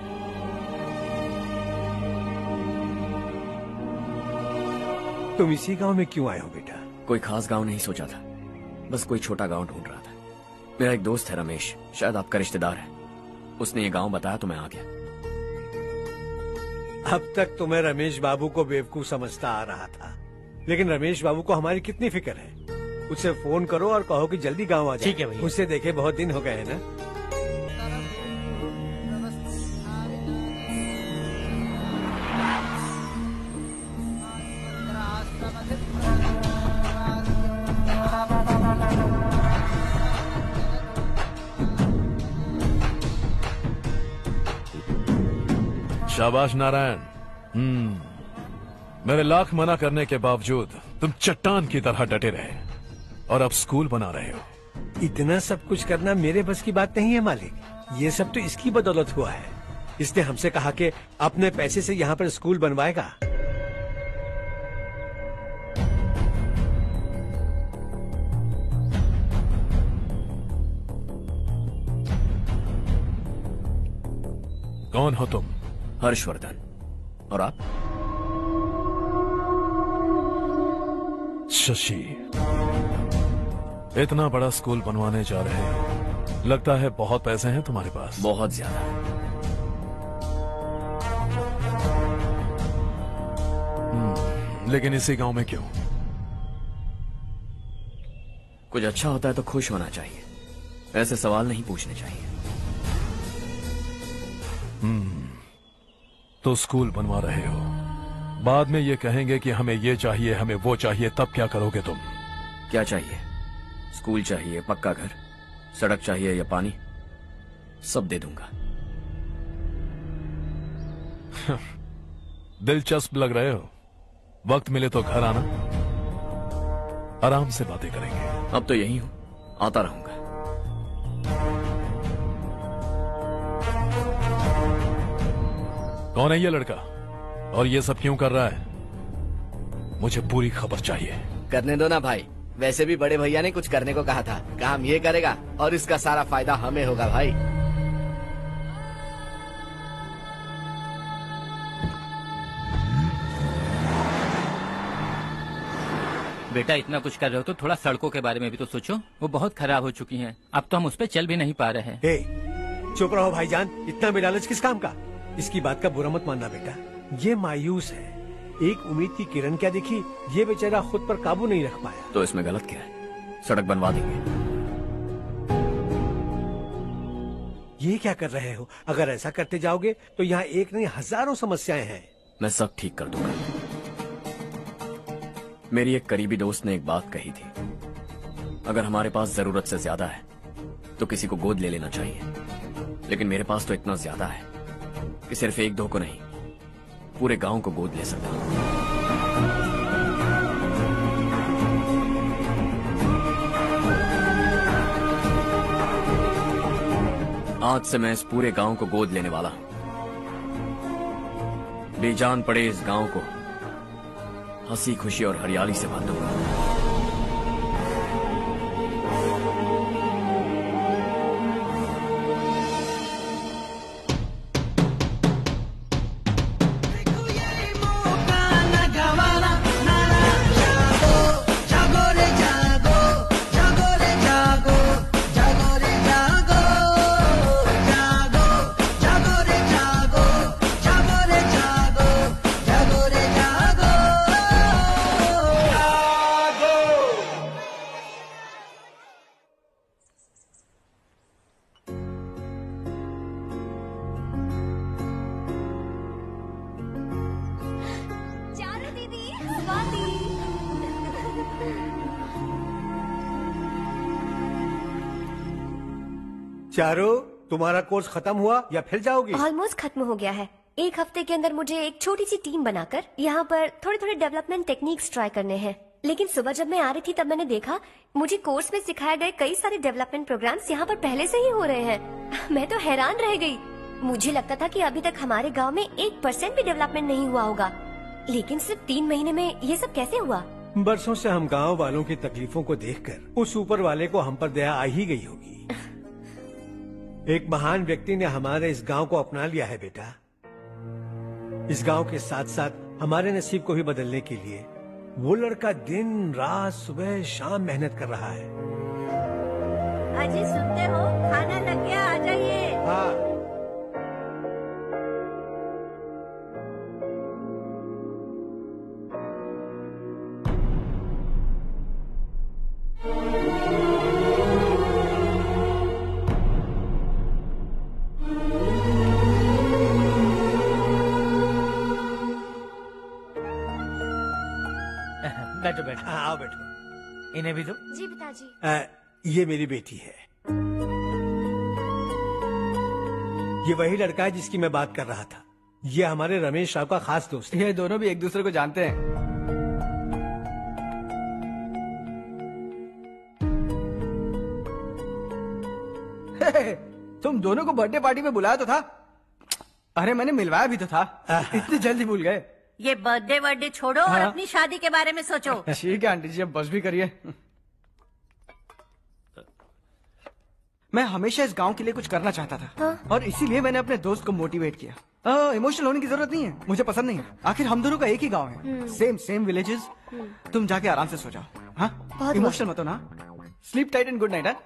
तुम इसी गांव में क्यों आए हो बेटा? कोई खास गांव नहीं सोचा था, बस कोई छोटा गांव ढूंढ रहा था। मेरा एक दोस्त है रमेश, शायद आपका रिश्तेदार है, उसने ये गांव बताया तो मैं आ गया। अब तक तो मैं रमेश बाबू को बेवकूफ समझता आ रहा था, लेकिन रमेश बाबू को हमारी कितनी फिक्र है। उसे फोन करो और कहो कि जल्दी गांव आ जाए। ठीक है भैया। उससे देखे बहुत दिन हो गए हैं ना। शाबाश नारायण। मेरे लाख मना करने के बावजूद तुम चट्टान की तरह डटे रहे और अब स्कूल बना रहे हो। इतना सब कुछ करना मेरे बस की बात नहीं है मालिक, ये सब तो इसकी बदौलत हुआ है। इसने हमसे कहा कि अपने पैसे से यहाँ पर स्कूल बनवाएगा। कौन हो तुम? हर्षवर्धन। और आप? शशि। इतना बड़ा स्कूल बनवाने जा रहे हो, लगता है बहुत पैसे हैं तुम्हारे पास। बहुत ज्यादा। लेकिन इसी गांव में क्यों? कुछ अच्छा होता है तो खुश होना चाहिए, ऐसे सवाल नहीं पूछने चाहिए। तो स्कूल बनवा रहे हो, बाद में ये कहेंगे कि हमें ये चाहिए, हमें वो चाहिए, तब क्या करोगे तुम? क्या चाहिए? स्कूल चाहिए, पक्का घर, सड़क चाहिए या पानी, सब दे दूंगा। दिलचस्प लग रहे हो। वक्त मिले तो घर आना, आराम से बातें करेंगे। अब तो यही हूं, आता रहूंगा। कौन है ये लड़का और ये सब क्यों कर रहा है? मुझे पूरी खबर चाहिए। करने दो ना भाई, वैसे भी बड़े भैया ने कुछ करने को कहा था, काम ये करेगा और इसका सारा फायदा हमें होगा भाई। बेटा इतना कुछ कर रहे हो तो थोड़ा सड़कों के बारे में भी तो सोचो, वो बहुत खराब हो चुकी हैं। अब तो हम उस पर चल भी नहीं पा रहे हैं। चुप रहो भाईजान, इतना भी लालच किस काम का? इसकी बात का बुरा मत मानना बेटा, ये मायूस है। एक उम्मीद की किरण क्या दिखी, ये बेचारा खुद पर काबू नहीं रख पाया। तो इसमें गलत क्या है? सड़क बनवा देंगे। ये क्या कर रहे हो? अगर ऐसा करते जाओगे तो यहाँ एक नहीं हजारों समस्याएं हैं। मैं सब ठीक कर दूंगा। मेरी एक करीबी दोस्त ने एक बात कही थी, अगर हमारे पास जरूरत से ज्यादा है तो किसी को गोद ले लेना चाहिए, लेकिन मेरे पास तो इतना ज्यादा है कि सिर्फ एक दो को नहीं, पूरे गांव को गोद ले सकता हूं। आज से मैं इस पूरे गांव को गोद लेने वाला हूं। बेजान पड़े इस गांव को हंसी खुशी और हरियाली से भर दूंगा। चारो, तुम्हारा कोर्स खत्म हुआ या फिर जाओगी? ऑलमोस्ट खत्म हो गया है। एक हफ्ते के अंदर मुझे एक छोटी सी टीम बनाकर यहाँ पर थोड़े थोड़े डेवलपमेंट टेक्निक्स ट्राई करने हैं। लेकिन सुबह जब मैं आ रही थी तब मैंने देखा मुझे कोर्स में सिखाए गए कई सारे डेवलपमेंट प्रोग्राम्स यहाँ पर पहले से ही हो रहे हैं। मैं तो हैरान रह गई। मुझे लगता था कि अभी तक हमारे गाँव में 1% भी डेवलपमेंट नहीं हुआ होगा, लेकिन सिर्फ 3 महीने में ये सब कैसे हुआ? बरसों से हम गांव वालों की तकलीफों को देखकर उस ऊपर वाले को हम पर दया आ ही गई होगी। एक महान व्यक्ति ने हमारे इस गांव को अपना लिया है बेटा। इस गांव के साथ साथ हमारे नसीब को भी बदलने के लिए वो लड़का दिन रात सुबह शाम मेहनत कर रहा है। अजी सुनते हो, खाना लग गया, आ जाइए। हाँ। बैठो बैठो। आओ बैठो। इन्हें भी दो। जी पिताजी। ये मेरी बेटी है। ये वही लड़का है जिसकी मैं बात कर रहा था। ये हमारे रमेश राव का खास दोस्त है। ये दोनों भी एक दूसरे को जानते हैं। तुम दोनों को बर्थडे पार्टी में बुलाया तो था। अरे मैंने मिलवाया भी तो था। इतनी जल्दी भूल गए। ये बर्थडे छोड़ो और अपनी शादी के बारे में सोचो। ठीक है आंटी जी, अब बस भी करिए। मैं हमेशा इस गांव के लिए कुछ करना चाहता था और इसीलिए मैंने अपने दोस्त को मोटिवेट किया। इमोशनल होने की जरूरत नहीं है, मुझे पसंद नहीं है। आखिर हम दोनों का एक ही गांव है, सेम विलेजेस। तुम जाके आराम से सो जाओ। हाँ, इमोशनल मत हो ना। Sleep tight and good night.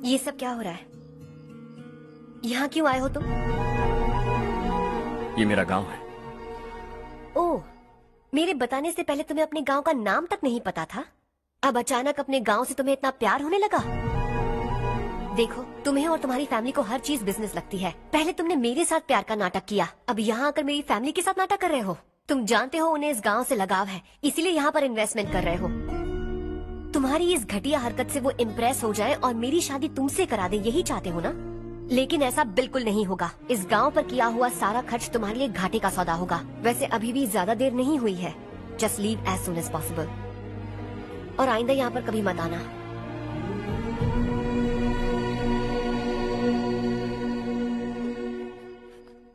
ये सब क्या हो रहा है? यहाँ क्यों आए हो तुम? ये मेरा गांव है। ओह, मेरे बताने से पहले तुम्हें अपने गांव का नाम तक नहीं पता था? अब अचानक अपने गांव से तुम्हें इतना प्यार होने लगा? देखो, तुम्हें और तुम्हारी फैमिली को हर चीज बिजनेस लगती है। पहले तुमने मेरे साथ प्यार का नाटक किया, अब यहाँ आकर मेरी फैमिली के साथ नाटक कर रहे हो। तुम जानते हो उन्हें इस गांव से लगाव है, इसीलिए यहाँ पर इन्वेस्टमेंट कर रहे हो। तुम्हारी इस घटिया हरकत से वो इम्प्रेस हो जाए और मेरी शादी तुमसे करा दे, यही चाहते हो ना? लेकिन ऐसा बिल्कुल नहीं होगा। इस गांव पर किया हुआ सारा खर्च तुम्हारे लिए घाटे का सौदा होगा। वैसे अभी भी ज्यादा देर नहीं हुई है। Just leave as soon as possible और आइंदा यहाँ पर कभी मत आना।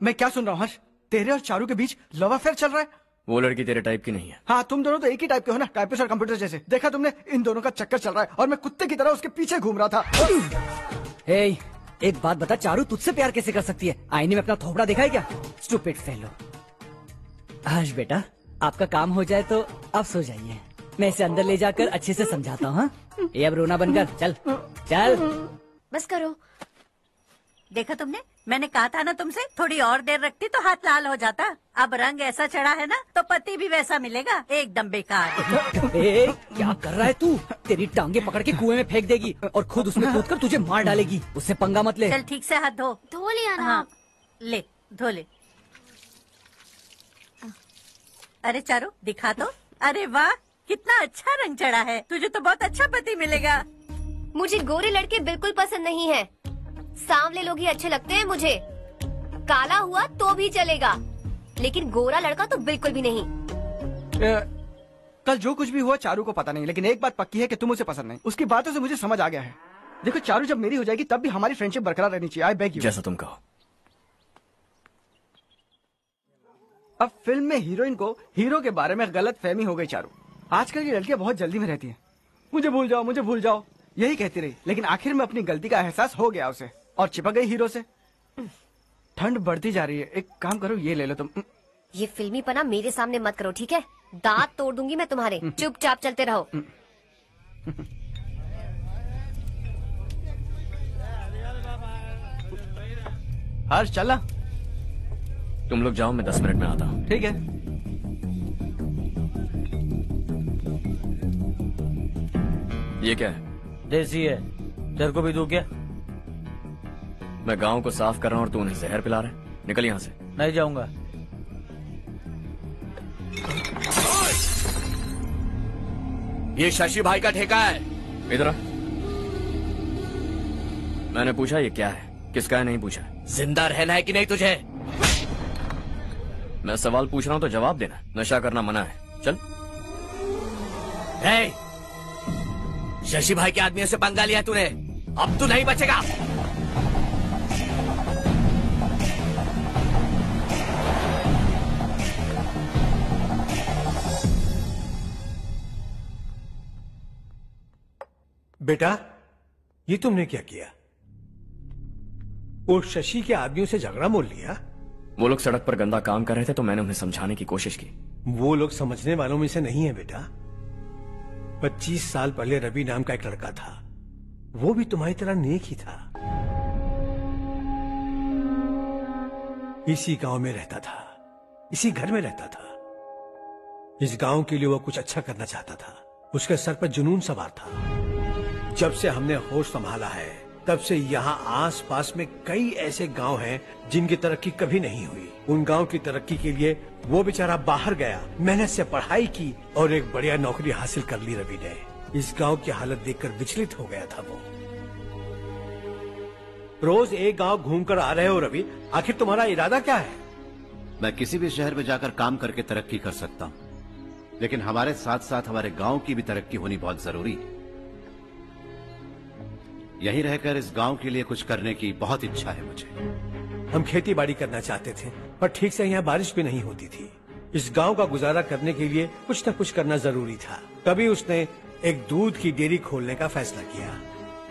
मैं क्या सुन रहा हूँ हर्ष? तेरे और चारू के बीच लव अफेयर चल रहा है? वो लड़की तेरे टाइप की नहीं है। हाँ, तुम दोनों तो एक ही टाइप के हो ना, टाइपिस्ट और कंप्यूटर जैसे। देखा तुमने, इन दोनों का चक्कर चल रहा है और मैं कुत्ते की तरह उसके पीछे घूम रहा था। एक बात बता, चारू तुझसे प्यार कैसे कर सकती है? आईने में अपना थोपड़ा देखा है क्या? Stupid fellow. हर्ष बेटा, आपका काम हो जाए तो अब सो जाइए। मैं इसे अंदर ले जाकर अच्छे से समझाता हूँ। ये अब रोना बनकर चल चल। बस करो। देखा तुमने, मैंने कहा था ना तुमसे, थोड़ी और देर रखती तो हाथ लाल हो जाता। अब रंग ऐसा चढ़ा है ना तो पति भी वैसा मिलेगा। एकदम बेकार। क्या कर रहा है तू? तेरी टांगे पकड़ के कुएं में फेंक देगी और खुद उसमें कूदकर तुझे मार डालेगी। उससे पंगा मत ले। चल ठीक से हाथ धो लिया ना? हाँ, ले धो ले। अरे चारू दिखा तो। अरे वाह, कितना अच्छा रंग चढ़ा है। तुझे तो बहुत अच्छा पति मिलेगा। मुझे गोरे लड़के बिल्कुल पसंद नहीं है। सांवले लोग ही अच्छे लगते हैं मुझे। काला हुआ तो भी चलेगा, लेकिन गोरा लड़का तो बिल्कुल भी नहीं। कल जो कुछ भी हुआ चारू को पता नहीं, लेकिन एक बात पक्की है कि तुम उसे पसंद नहीं। उसकी बातों से मुझे समझ आ गया है। देखो चारू जब मेरी हो जाएगी तब भी हमारी फ्रेंडशिप बरकरार रहनी चाहिए। I beg you. जैसा तुम कहो। अब फिल्म में हीरोइन को हीरो के बारे में गलत फहमी हो गई चारू। आजकल की लड़कियां बहुत जल्दी में रहती हैं। मुझे भूल जाओ, मुझे भूल जाओ, यही कहती रही, लेकिन आखिर में अपनी गलती का एहसास हो गया उसे और चिपक गई हीरो से। ठंड बढ़ती जा रही है, एक काम करो ये ले लो तुम। ये फिल्मी पना मेरे सामने मत करो, ठीक है? दांत तोड़ दूंगी मैं तुम्हारे। चुपचाप चलते रहो। हर्ष चला। तुम लोग जाओ, मैं 10 मिनट में आता हूँ। ठीक है। ये क्या है? देसी है। तेरे को भी दूं क्या? मैं गांव को साफ कर रहा हूँ और तू उन्हें जहर पिला रहा है। निकल यहाँ से। नहीं जाऊंगा। ये शशि भाई का ठेका है। इधर आ। मैंने पूछा ये क्या है, किसका है नहीं पूछा। जिंदा रहना है कि नहीं तुझे? मैं सवाल पूछ रहा हूँ तो जवाब देना। नशा करना मना है। चल। हे, शशि भाई के आदमियों से पंगा लिया तूने, अब तू नहीं बचेगा। बेटा, ये तुमने क्या किया? वो शशि के आदमियों से झगड़ा मोल लिया? वो लोग सड़क पर गंदा काम कर रहे थे तो मैंने उन्हें समझाने की कोशिश की। वो लोग समझने वालों में से नहीं है बेटा। 25 साल पहले रवि नाम का एक लड़का था, वो भी तुम्हारी तरह नेक ही था। इसी गांव में रहता था, इसी घर में रहता था। इस गांव के लिए वो कुछ अच्छा करना चाहता था। उसके सर पर जुनून सवार था। जब से हमने होश संभाला है तब से यहाँ आस पास में कई ऐसे गांव हैं जिनकी तरक्की कभी नहीं हुई। उन गांव की तरक्की के लिए वो बेचारा बाहर गया, मेहनत से पढ़ाई की और एक बढ़िया नौकरी हासिल कर ली रवि ने। इस गांव की हालत देखकर विचलित हो गया था वो। रोज एक गांव घूमकर आ रहे हो रवि, आखिर तुम्हारा इरादा क्या है? मैं किसी भी शहर में जाकर काम करके तरक्की कर सकता हूँ, लेकिन हमारे साथ साथ हमारे गांव की भी तरक्की होनी बहुत जरूरी है। यहीं रहकर इस गांव के लिए कुछ करने की बहुत इच्छा है मुझे। हम खेती बाड़ी करना चाहते थे, पर ठीक से यहाँ बारिश भी नहीं होती थी। इस गांव का गुजारा करने के लिए कुछ न कुछ करना जरूरी था। तभी उसने एक दूध की डेयरी खोलने का फैसला किया।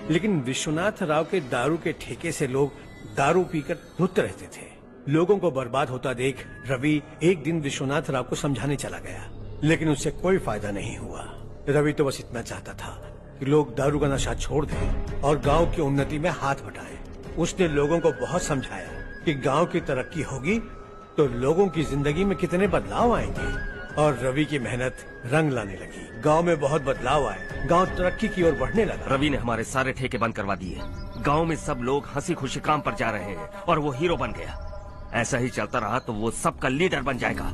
लेकिन विश्वनाथ राव के दारू के ठेके से लोग दारू पीकर धुत रहते थे। लोगों को बर्बाद होता देख रवि एक दिन विश्वनाथ राव को समझाने चला गया, लेकिन उससे कोई फायदा नहीं हुआ। रवि तो बस इतना चाहता था कि लोग दारू का नशा छोड़ दें और गांव की उन्नति में हाथ बटाएं। उसने लोगों को बहुत समझाया कि गांव की तरक्की होगी तो लोगों की जिंदगी में कितने बदलाव आएंगे, और रवि की मेहनत रंग लाने लगी। गांव में बहुत बदलाव आए, गांव तरक्की की ओर बढ़ने लगा। रवि ने हमारे सारे ठेके बंद करवा दिए। गांव में सब लोग हंसी खुशी काम पर जा रहे हैं और वो हीरो बन गया। ऐसा ही चलता रहा तो वो सबका लीडर बन जाएगा।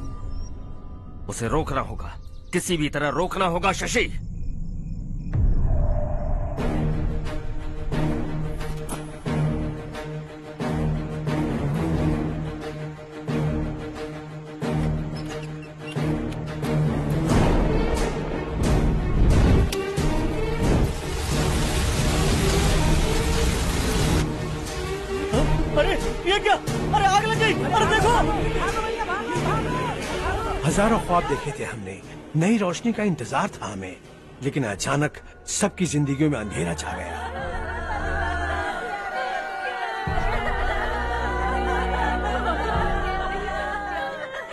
उसे रोकना होगा, किसी भी तरह रोकना होगा शशि। अरे ये क्या? अरे आग लग गई! अरे देखो! हजारों ख्वाब देखे थे हमने, नई रोशनी का इंतजार था हमें, लेकिन अचानक सबकी जिंदगियों में अंधेरा छा गया।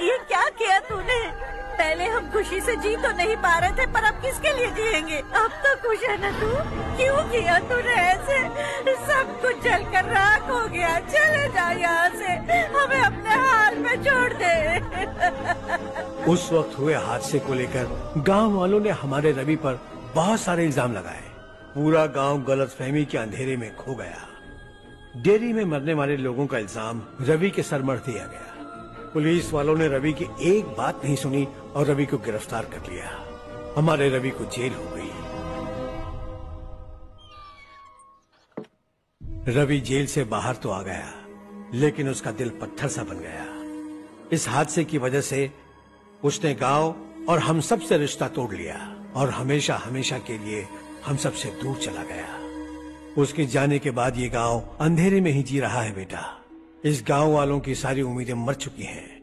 ये क्या किया तूने? पहले हम खुशी से जी तो नहीं पा रहे थे, पर अब किसके लिए जिएंगे? अब तो खुश है ना तू? क्यों किया तूने ऐसे? सब कुछ जलकर राख हो गया। चले जा यहाँ से, हमें अपने हाल में छोड़ दे। उस वक्त हुए हादसे को लेकर गांव वालों ने हमारे रवि पर बहुत सारे इल्जाम लगाए। पूरा गांव गलतफहमी के अंधेरे में खो गया। डेयरी में मरने वाले लोगों का इल्जाम रवि के सर मर दिया गया। पुलिस वालों ने रवि की एक बात नहीं सुनी और रवि को गिरफ्तार कर लिया। हमारे रवि को जेल हो गई। रवि जेल से बाहर तो आ गया, लेकिन उसका दिल पत्थर सा बन गया। इस हादसे की वजह से उसने गांव और हम सब से रिश्ता तोड़ लिया और हमेशा हमेशा के लिए हम सब से दूर चला गया। उसके जाने के बाद ये गांव अंधेरे में ही जी रहा है बेटा। इस गांव वालों की सारी उम्मीदें मर चुकी हैं,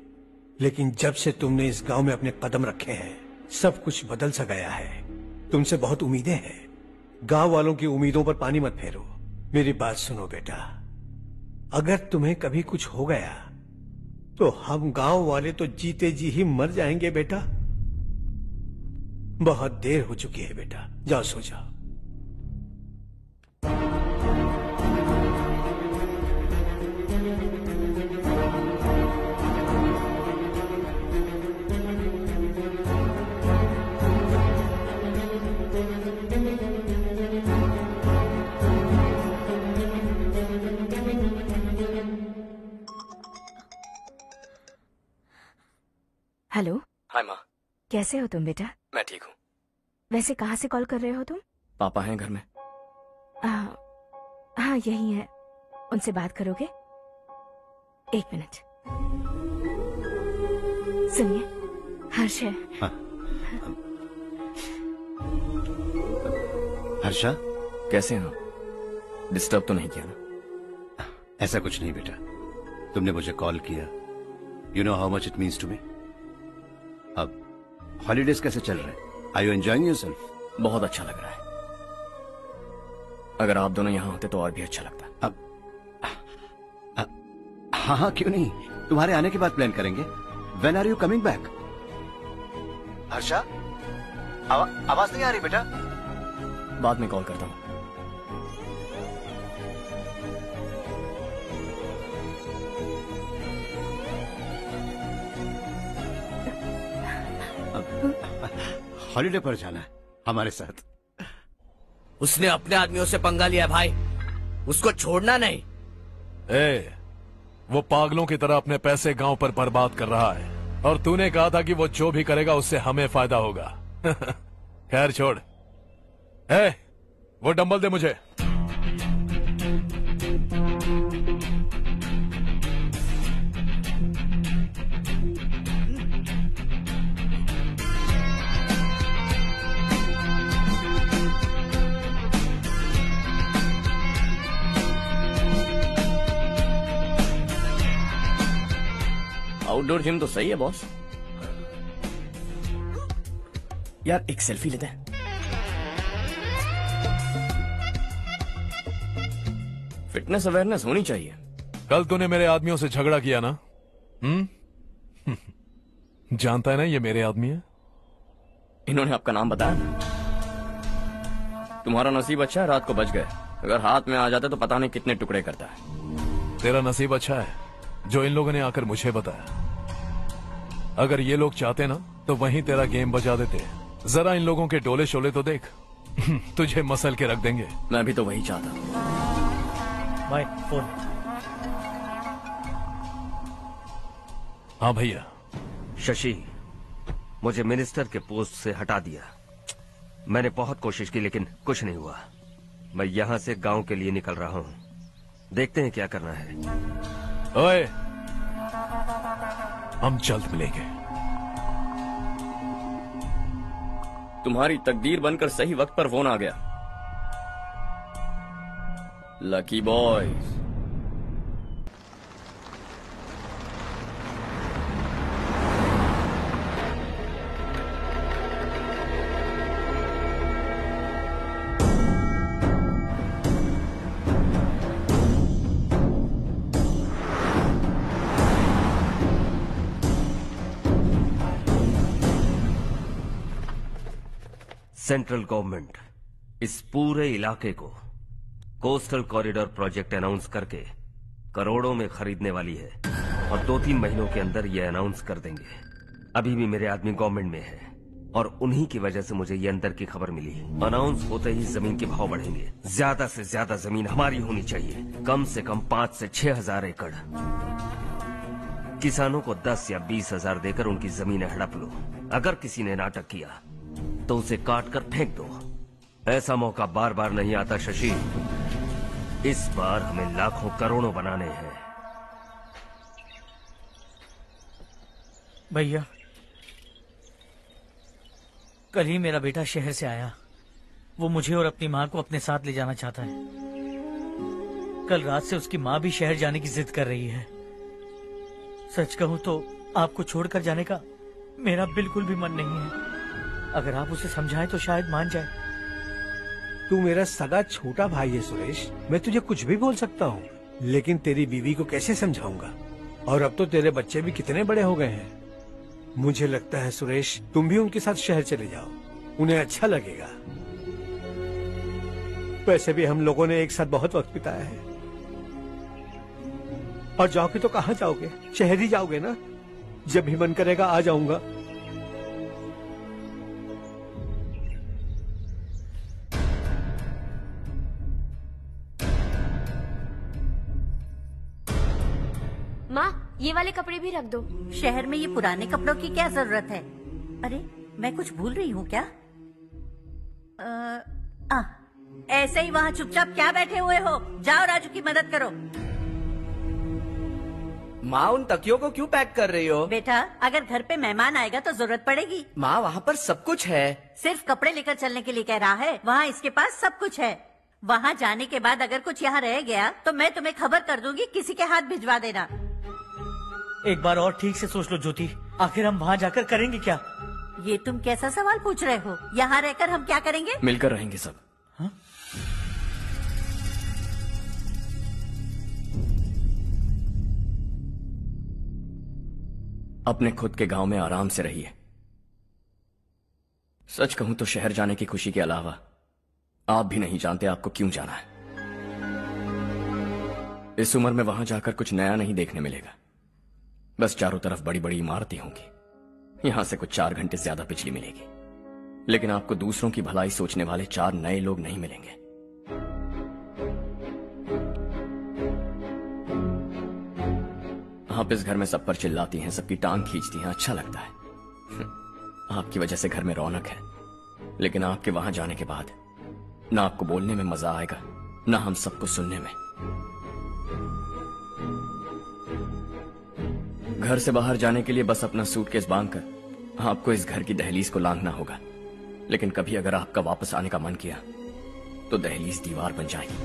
लेकिन जब से तुमने इस गांव में अपने कदम रखे हैं सब कुछ बदल सा गया है। तुमसे बहुत उम्मीदें हैं। गांव वालों की उम्मीदों पर पानी मत फेरो। मेरी बात सुनो बेटा, अगर तुम्हें कभी कुछ हो गया तो हम गांव वाले तो जीते जी ही मर जाएंगे बेटा। बहुत देर हो चुकी है बेटा, जाओ सो जाओ। हेलो। हाय माँ। कैसे हो तुम बेटा? मैं ठीक हूँ। वैसे कहाँ से कॉल कर रहे हो तुम? पापा हैं घर में? हाँ यही है। उनसे बात करोगे? एक मिनट सुनिए, हर्ष है। हाँ। हर्षा कैसे हैं आप? डिस्टर्ब तो नहीं किया ना? ऐसा कुछ नहीं बेटा, तुमने मुझे कॉल किया। You know how much it means to me. अब हॉलीडेज कैसे चल रहे हैं? Are you enjoying yourself? बहुत अच्छा लग रहा है। अगर आप दोनों यहाँ होते तो और भी अच्छा लगता। अब हाँ हाँ क्यों नहीं, तुम्हारे आने के बाद प्लान करेंगे। When are you coming back? Harsha आवाज नहीं आ रही बेटा। बाद में कॉल करता हूँ। हॉलीडे पर जाना है हमारे साथ। उसने अपने आदमियों से पंगा लिया भाई, उसको छोड़ना नहीं। वो पागलों की तरह अपने पैसे गांव पर बर्बाद कर रहा है और तूने कहा था कि वो जो भी करेगा उससे हमें फायदा होगा। खैर छोड़। वो डंबल दे मुझे। आउटडोर जिम तो सही है बॉस। यार एक सेल्फी लेते हैं। फिटनेस अवेयरनेस होनी चाहिए। कल तूने मेरे आदमियों से झगड़ा किया ना? जानता है ना ये मेरे आदमी है। इन्होंने आपका नाम बताया? तुम्हारा नसीब अच्छा है रात को बच गए, अगर हाथ में आ जाते तो पता नहीं कितने टुकड़े करता है। तेरा नसीब अच्छा है जो इन लोगों ने आकर मुझे बताया। अगर ये लोग चाहते ना तो वहीं तेरा गेम बजा देते। जरा इन लोगों के डोले शोले तो देख। तुझे मसल के रख देंगे। मैं भी तो वही चाहता। भाई फोन। हाँ भैया। शशि, मुझे मिनिस्टर के पोस्ट से हटा दिया। मैंने बहुत कोशिश की लेकिन कुछ नहीं हुआ। मैं यहाँ से गांव के लिए निकल रहा हूँ। देखते हैं क्या करना है। ओए, हम जल्द मिलेंगे। तुम्हारी तकदीर बनकर सही वक्त पर फोन आ गया। Lucky boys. सेंट्रल गवर्नमेंट इस पूरे इलाके को कोस्टल कॉरिडोर प्रोजेक्ट अनाउंस करके करोड़ों में खरीदने वाली है और 2-3 महीनों के अंदर ये अनाउंस कर देंगे। अभी भी मेरे आदमी गवर्नमेंट में है और उन्हीं की वजह से मुझे ये अंदर की खबर मिली। अनाउंस होते ही जमीन के भाव बढ़ेंगे। ज्यादा से ज्यादा जमीन हमारी होनी चाहिए, कम से कम 5 से 6 हजार एकड़। किसानों को 10 या 20 हजार देकर उनकी जमीनें हड़प लो। अगर किसी ने नाटक किया तो उसे काट कर फेंक दो। ऐसा मौका बार बार नहीं आता शशि। इस बार हमें लाखों करोड़ों बनाने हैं। भैया, कल ही मेरा बेटा शहर से आया। वो मुझे और अपनी माँ को अपने साथ ले जाना चाहता है। कल रात से उसकी माँ भी शहर जाने की जिद कर रही है। सच कहूँ तो आपको छोड़कर जाने का मेरा बिल्कुल भी मन नहीं है। अगर आप उसे समझाएं तो शायद मान जाए। तू मेरा सगा छोटा भाई है सुरेश, मैं तुझे कुछ भी बोल सकता हूँ, लेकिन तेरी बीवी को कैसे समझाऊंगा? और अब तो तेरे बच्चे भी कितने बड़े हो गए हैं। मुझे लगता है सुरेश, तुम भी उनके साथ शहर चले जाओ, उन्हें अच्छा लगेगा। वैसे भी हम लोगों ने एक साथ बहुत वक्त बिताया है। और जाओगे तो कहाँ जाओगे? शहर ही जाओगे ना? जब भी मन करेगा आ जाऊंगा। माँ, ये वाले कपड़े भी रख दो। शहर में ये पुराने कपड़ों की क्या जरूरत है? अरे, मैं कुछ भूल रही हूँ क्या? ऐसे ही वहाँ चुपचाप क्या बैठे हुए हो? जाओ राजू की मदद करो। माँ, उन तकियों को क्यों पैक कर रही हो? बेटा, अगर घर पे मेहमान आएगा तो जरूरत पड़ेगी। माँ, वहाँ पर सब कुछ है। सिर्फ कपड़े लेकर चलने के लिए कह रहा है? वहाँ इसके पास सब कुछ है। वहाँ जाने के बाद अगर कुछ यहाँ रह गया तो मैं तुम्हें खबर कर दूंगी, किसी के हाथ भिजवा देना। एक बार और ठीक से सोच लो ज्योति, आखिर हम वहाँ जाकर करेंगे क्या? ये तुम कैसा सवाल पूछ रहे हो? यहाँ रहकर हम क्या करेंगे? मिलकर रहेंगे सब। हाँ? अपने खुद के गांव में आराम से रहिए। सच कहूं तो शहर जाने की खुशी के अलावा आप भी नहीं जानते आपको क्यों जाना है। इस उम्र में वहां जाकर कुछ नया नहीं देखने मिलेगा। बस चारों तरफ बड़ी बड़ी इमारतें होंगी। यहां से कुछ 4 घंटे ज्यादा बिजली मिलेगी, लेकिन आपको दूसरों की भलाई सोचने वाले 4 नए लोग नहीं मिलेंगे। आप इस घर में सब पर चिल्लाती हैं, सबकी टांग खींचती हैं, अच्छा लगता है। आपकी वजह से घर में रौनक है, लेकिन आपके वहां जाने के बाद ना आपको बोलने में मजा आएगा, ना हम सबको सुनने में। घर से बाहर जाने के लिए बस अपना सूटकेस बांधकर आपको इस घर की दहलीज को लांघना होगा। लेकिन कभी अगर आपका वापस आने का मन किया तो दहलीज दीवार बन जाएगी।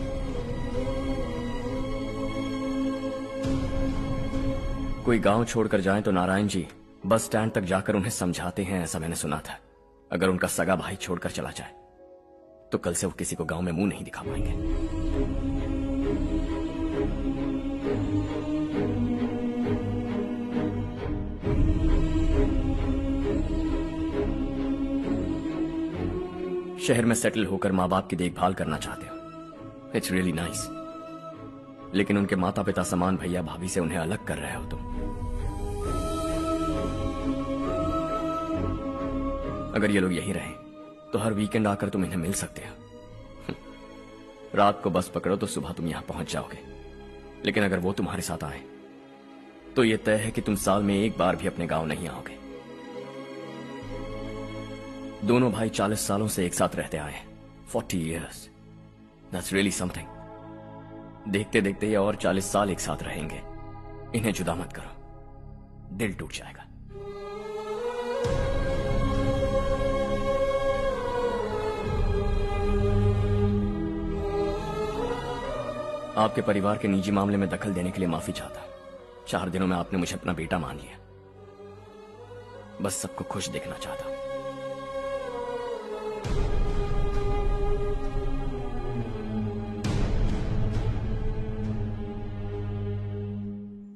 कोई गांव छोड़कर जाएं तो नारायण जी बस स्टैंड तक जाकर उन्हें समझाते हैं, ऐसा मैंने सुना था। अगर उनका सगा भाई छोड़कर चला जाए तो कल से वो किसी को गांव में मुंह नहीं दिखा पाएंगे। शहर में सेटल होकर माँ बाप की देखभाल करना चाहते हो, इट्स रियली नाइस। लेकिन उनके माता पिता समान भैया भाभी से उन्हें अलग कर रहे हो तुम। अगर ये लोग यहीं रहें तो हर वीकेंड आकर तुम इन्हें मिल सकते हो। रात को बस पकड़ो तो सुबह तुम यहां पहुंच जाओगे। लेकिन अगर वो तुम्हारे साथ आए तो ये तय है कि तुम साल में एक बार भी अपने गांव नहीं आओगे। दोनों भाई 40 सालों से एक साथ रहते आए हैं, 40 years। That's really something। देखते देखते ये और 40 साल एक साथ रहेंगे। इन्हें जुदा मत करो, दिल टूट जाएगा। आपके परिवार के निजी मामले में दखल देने के लिए माफी चाहता। 4 दिनों में आपने मुझे अपना बेटा मान लिया। बस सबको खुश देखना चाहता।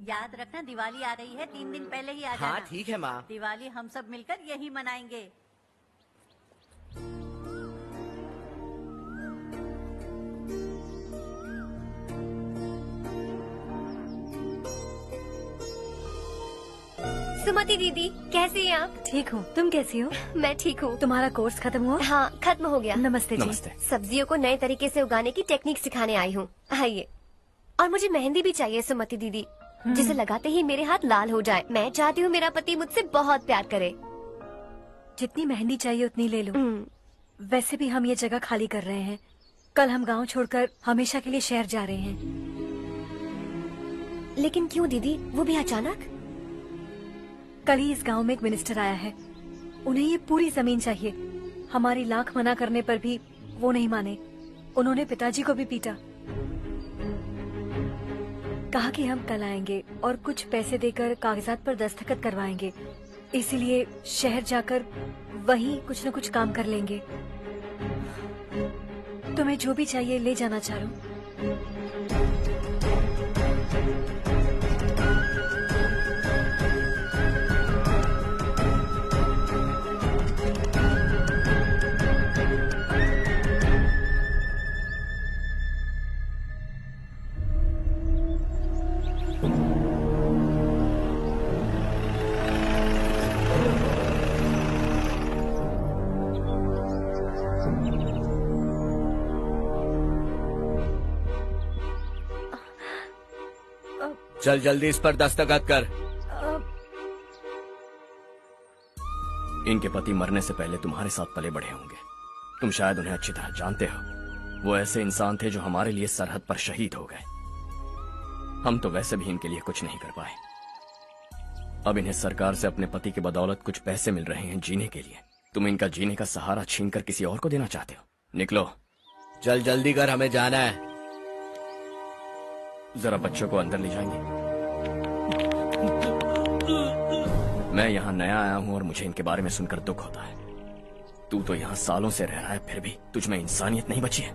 याद रखना, दिवाली आ रही है, 3 दिन पहले ही आ जाना। हाँ ठीक है माँ। दिवाली हम सब मिलकर यही मनाएंगे। सुमति दीदी, कैसे हैं आप? ठीक हूँ, तुम कैसी हो? मैं ठीक हूँ। तुम्हारा कोर्स खत्म हुआ? हाँ, खत्म हो गया। नमस्ते जी। नमस्ते। सब्जियों को नए तरीके से उगाने की टेक्निक सिखाने आई हूँ। आइए। और मुझे मेहंदी भी चाहिए सुमति दीदी, जिसे लगाते ही मेरे हाथ लाल हो जाए। मैं चाहती हूँ मेरा पति मुझसे बहुत प्यार करे। जितनी मेहंदी चाहिए उतनी ले लो। वैसे भी हम ये जगह खाली कर रहे हैं। कल हम गांव छोड़कर हमेशा के लिए शहर जा रहे हैं। लेकिन क्यों दीदी, वो भी अचानक? कल ही इस गांव में एक मिनिस्टर आया है, उन्हें ये पूरी जमीन चाहिए। हमारी लाख मना करने पर भी वो नहीं माने। उन्होंने पिताजी को भी पीटा। कहा कि हम कल आएंगे और कुछ पैसे देकर कागजात पर दस्तखत करवाएंगे। इसीलिए शहर जाकर वहीं कुछ न कुछ काम कर लेंगे। तुम्हें जो भी चाहिए ले जाना चारू। चल जल्दी इस पर दस्तखत कर। इनके पति मरने से पहले तुम्हारे साथ पले बढ़े होंगे। तुम शायद उन्हें अच्छी तरह जानते हो। वो ऐसे इंसान थे जो हमारे लिए सरहद पर शहीद हो गए। हम तो वैसे भी इनके लिए कुछ नहीं कर पाए। अब इन्हें सरकार से अपने पति की बदौलत कुछ पैसे मिल रहे हैं जीने के लिए। तुम इनका जीने का सहारा छीनकर किसी और को देना चाहते हो। निकलो। चल जल्दी कर, हमें जाना है। जरा बच्चों को अंदर ले जाएंगे। मैं यहाँ नया आया हूँ और मुझे इनके बारे में सुनकर दुख होता है। तू तो यहाँ सालों से रह रहा है, फिर भी तुझ में इंसानियत नहीं बची है।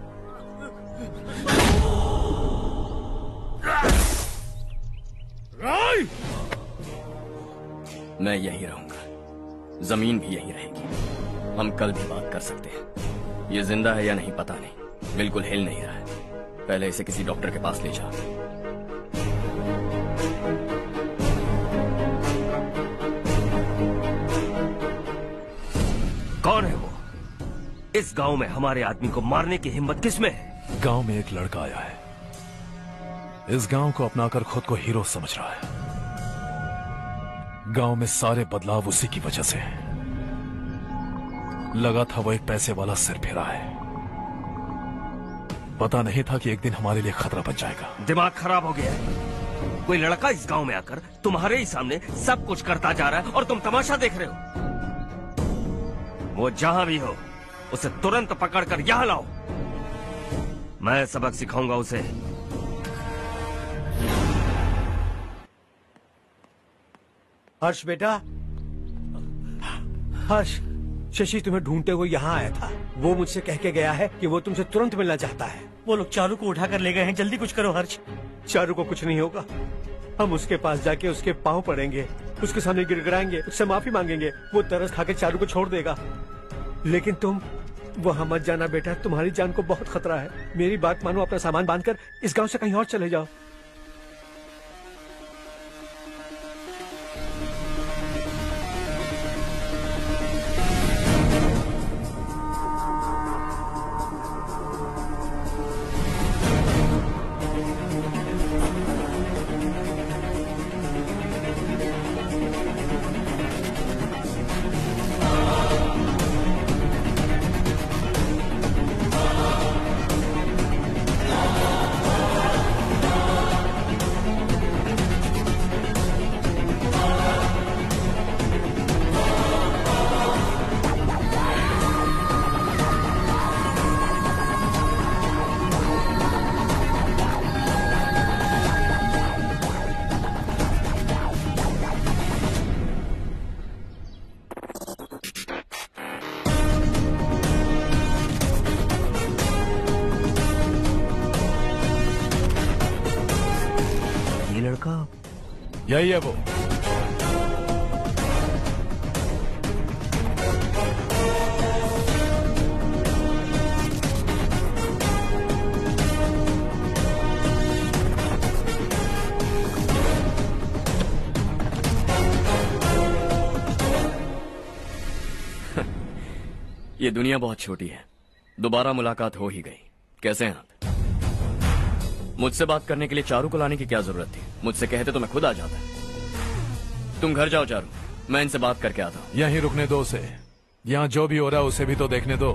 मैं यहीं रहूंगा, जमीन भी यहीं रहेगी। हम कल भी बात कर सकते हैं। ये जिंदा है या नहीं पता नहीं, बिल्कुल हिल नहीं रहा है। पहले इसे किसी डॉक्टर के पास ले जा। कौन है वो? इस गांव में हमारे आदमी को मारने की हिम्मत किसमें है? गांव में एक लड़का आया है, इस गांव को अपनाकर खुद को हीरो समझ रहा है। गांव में सारे बदलाव उसी की वजह से है। लगा था वो एक पैसे वाला सिरफिरा है। पता नहीं था कि एक दिन हमारे लिए खतरा बन जाएगा। दिमाग खराब हो गया है। कोई लड़का इस गांव में आकर तुम्हारे ही सामने सब कुछ करता जा रहा है और तुम तमाशा देख रहे हो। वो जहां भी हो उसे तुरंत पकड़कर यहां लाओ। मैं सबक सिखाऊंगा उसे। हर्ष बेटा, हर्ष, शशि तुम्हें ढूंढते हुए यहाँ आया था। वो मुझसे कह के गया है कि वो तुमसे तुरंत मिलना चाहता है। वो लोग चारू को उठाकर ले गए हैं, जल्दी कुछ करो हर्ष। चारू को कुछ नहीं होगा। हम उसके पास जाके उसके पांव पड़ेंगे, उसके सामने गिड़गिड़ाएंगे, उससे माफी मांगेंगे। वो तरस खाके चारू को छोड़ देगा। लेकिन तुम वहां मत जाना बेटा, तुम्हारी जान को बहुत खतरा है। मेरी बात मानो, अपना सामान बांधकर इस गांव से कहीं और चले जाओ। यही है वो। ये दुनिया बहुत छोटी है। दोबारा मुलाकात हो ही गई। कैसे हैं आप? मुझसे बात करने के लिए चारू को लाने की क्या जरूरत थी? मुझसे कहते तो मैं खुद आ जाता। तुम घर जाओ चारू, मैं इनसे बात करके आता हूँ। यहीं रुकने दो उसे। यहाँ जो भी हो रहा है उसे भी तो देखने दो,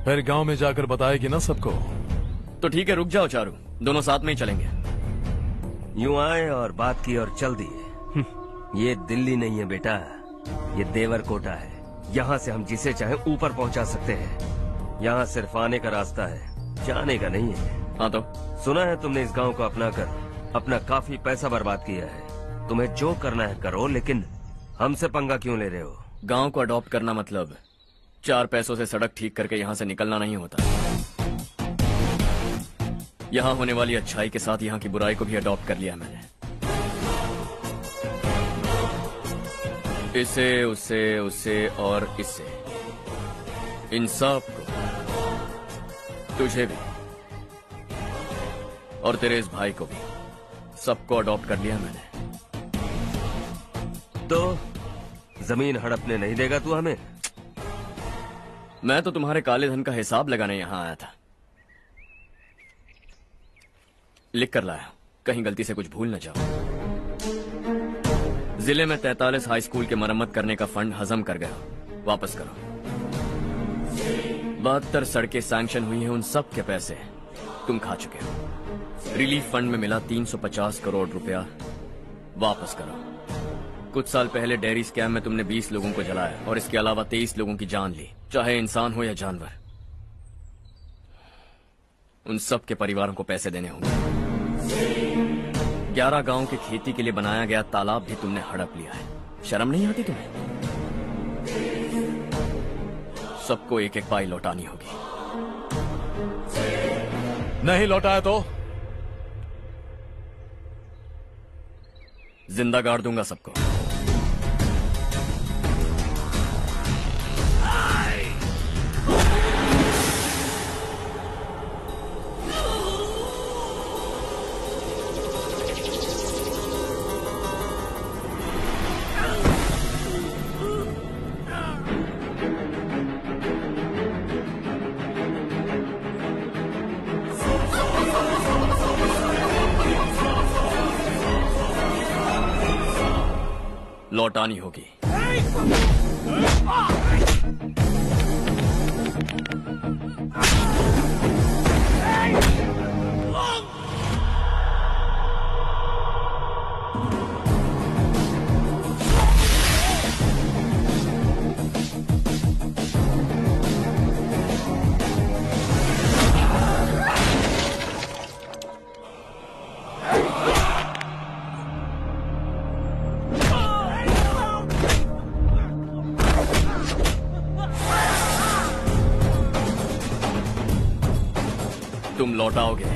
फिर गांव में जाकर बताएगी ना सबको। तो ठीक है, रुक जाओ चारू, दोनों साथ में ही चलेंगे। यूं आए और बात की और चल दिए। ये दिल्ली नहीं है बेटा, ये देवरकोटा है। यहाँ से हम जिसे चाहे ऊपर पहुँचा सकते हैं। यहाँ सिर्फ आने का रास्ता है, जाने का नहीं है। हाँ तो सुना है तुमने इस गांव को अपना कर अपना काफी पैसा बर्बाद किया है। तुम्हें जो करना है करो, लेकिन हमसे पंगा क्यों ले रहे हो? गांव को अडॉप्ट करना मतलब 4 पैसों से सड़क ठीक करके यहाँ से निकलना नहीं होता। यहाँ होने वाली अच्छाई के साथ यहाँ की बुराई को भी अडॉप्ट कर लिया मैंने। इसे, उसे, उसे और इससे, इन सब को, तुझे भी और तेरे इस भाई को भी, सबको अडॉप्ट कर लिया मैंने। तो जमीन हड़पने नहीं देगा तू हमें? मैं तो तुम्हारे काले धन का हिसाब लगाने यहाँ आया था। लिख कर लाया, कहीं गलती से कुछ भूल न जाओ। जिले में 43 हाई स्कूल के मरम्मत करने का फंड हजम कर गया, वापस करो। 72 सड़कें सैंक्शन हुई हैं, उन सब के पैसे तुम खा चुके हो। रिलीफ फंड में मिला 350 करोड़ रुपया, वापस करो। कुछ साल पहले डेयरी स्कैम में तुमने 20 लोगों को जलाया और इसके अलावा 23 लोगों की जान ली, चाहे इंसान हो या जानवर। उन सब के परिवारों को पैसे देने होंगे। 11 गांव के खेती के लिए बनाया गया तालाब भी तुमने हड़प लिया है। शर्म नहीं आती तुम्हें? सबको एक एक पाई लौटानी होगी। नहीं लौटाया तो जिंदा गाड़ दूंगा सबको। लौटानी होगी। तुम लौटाओगे।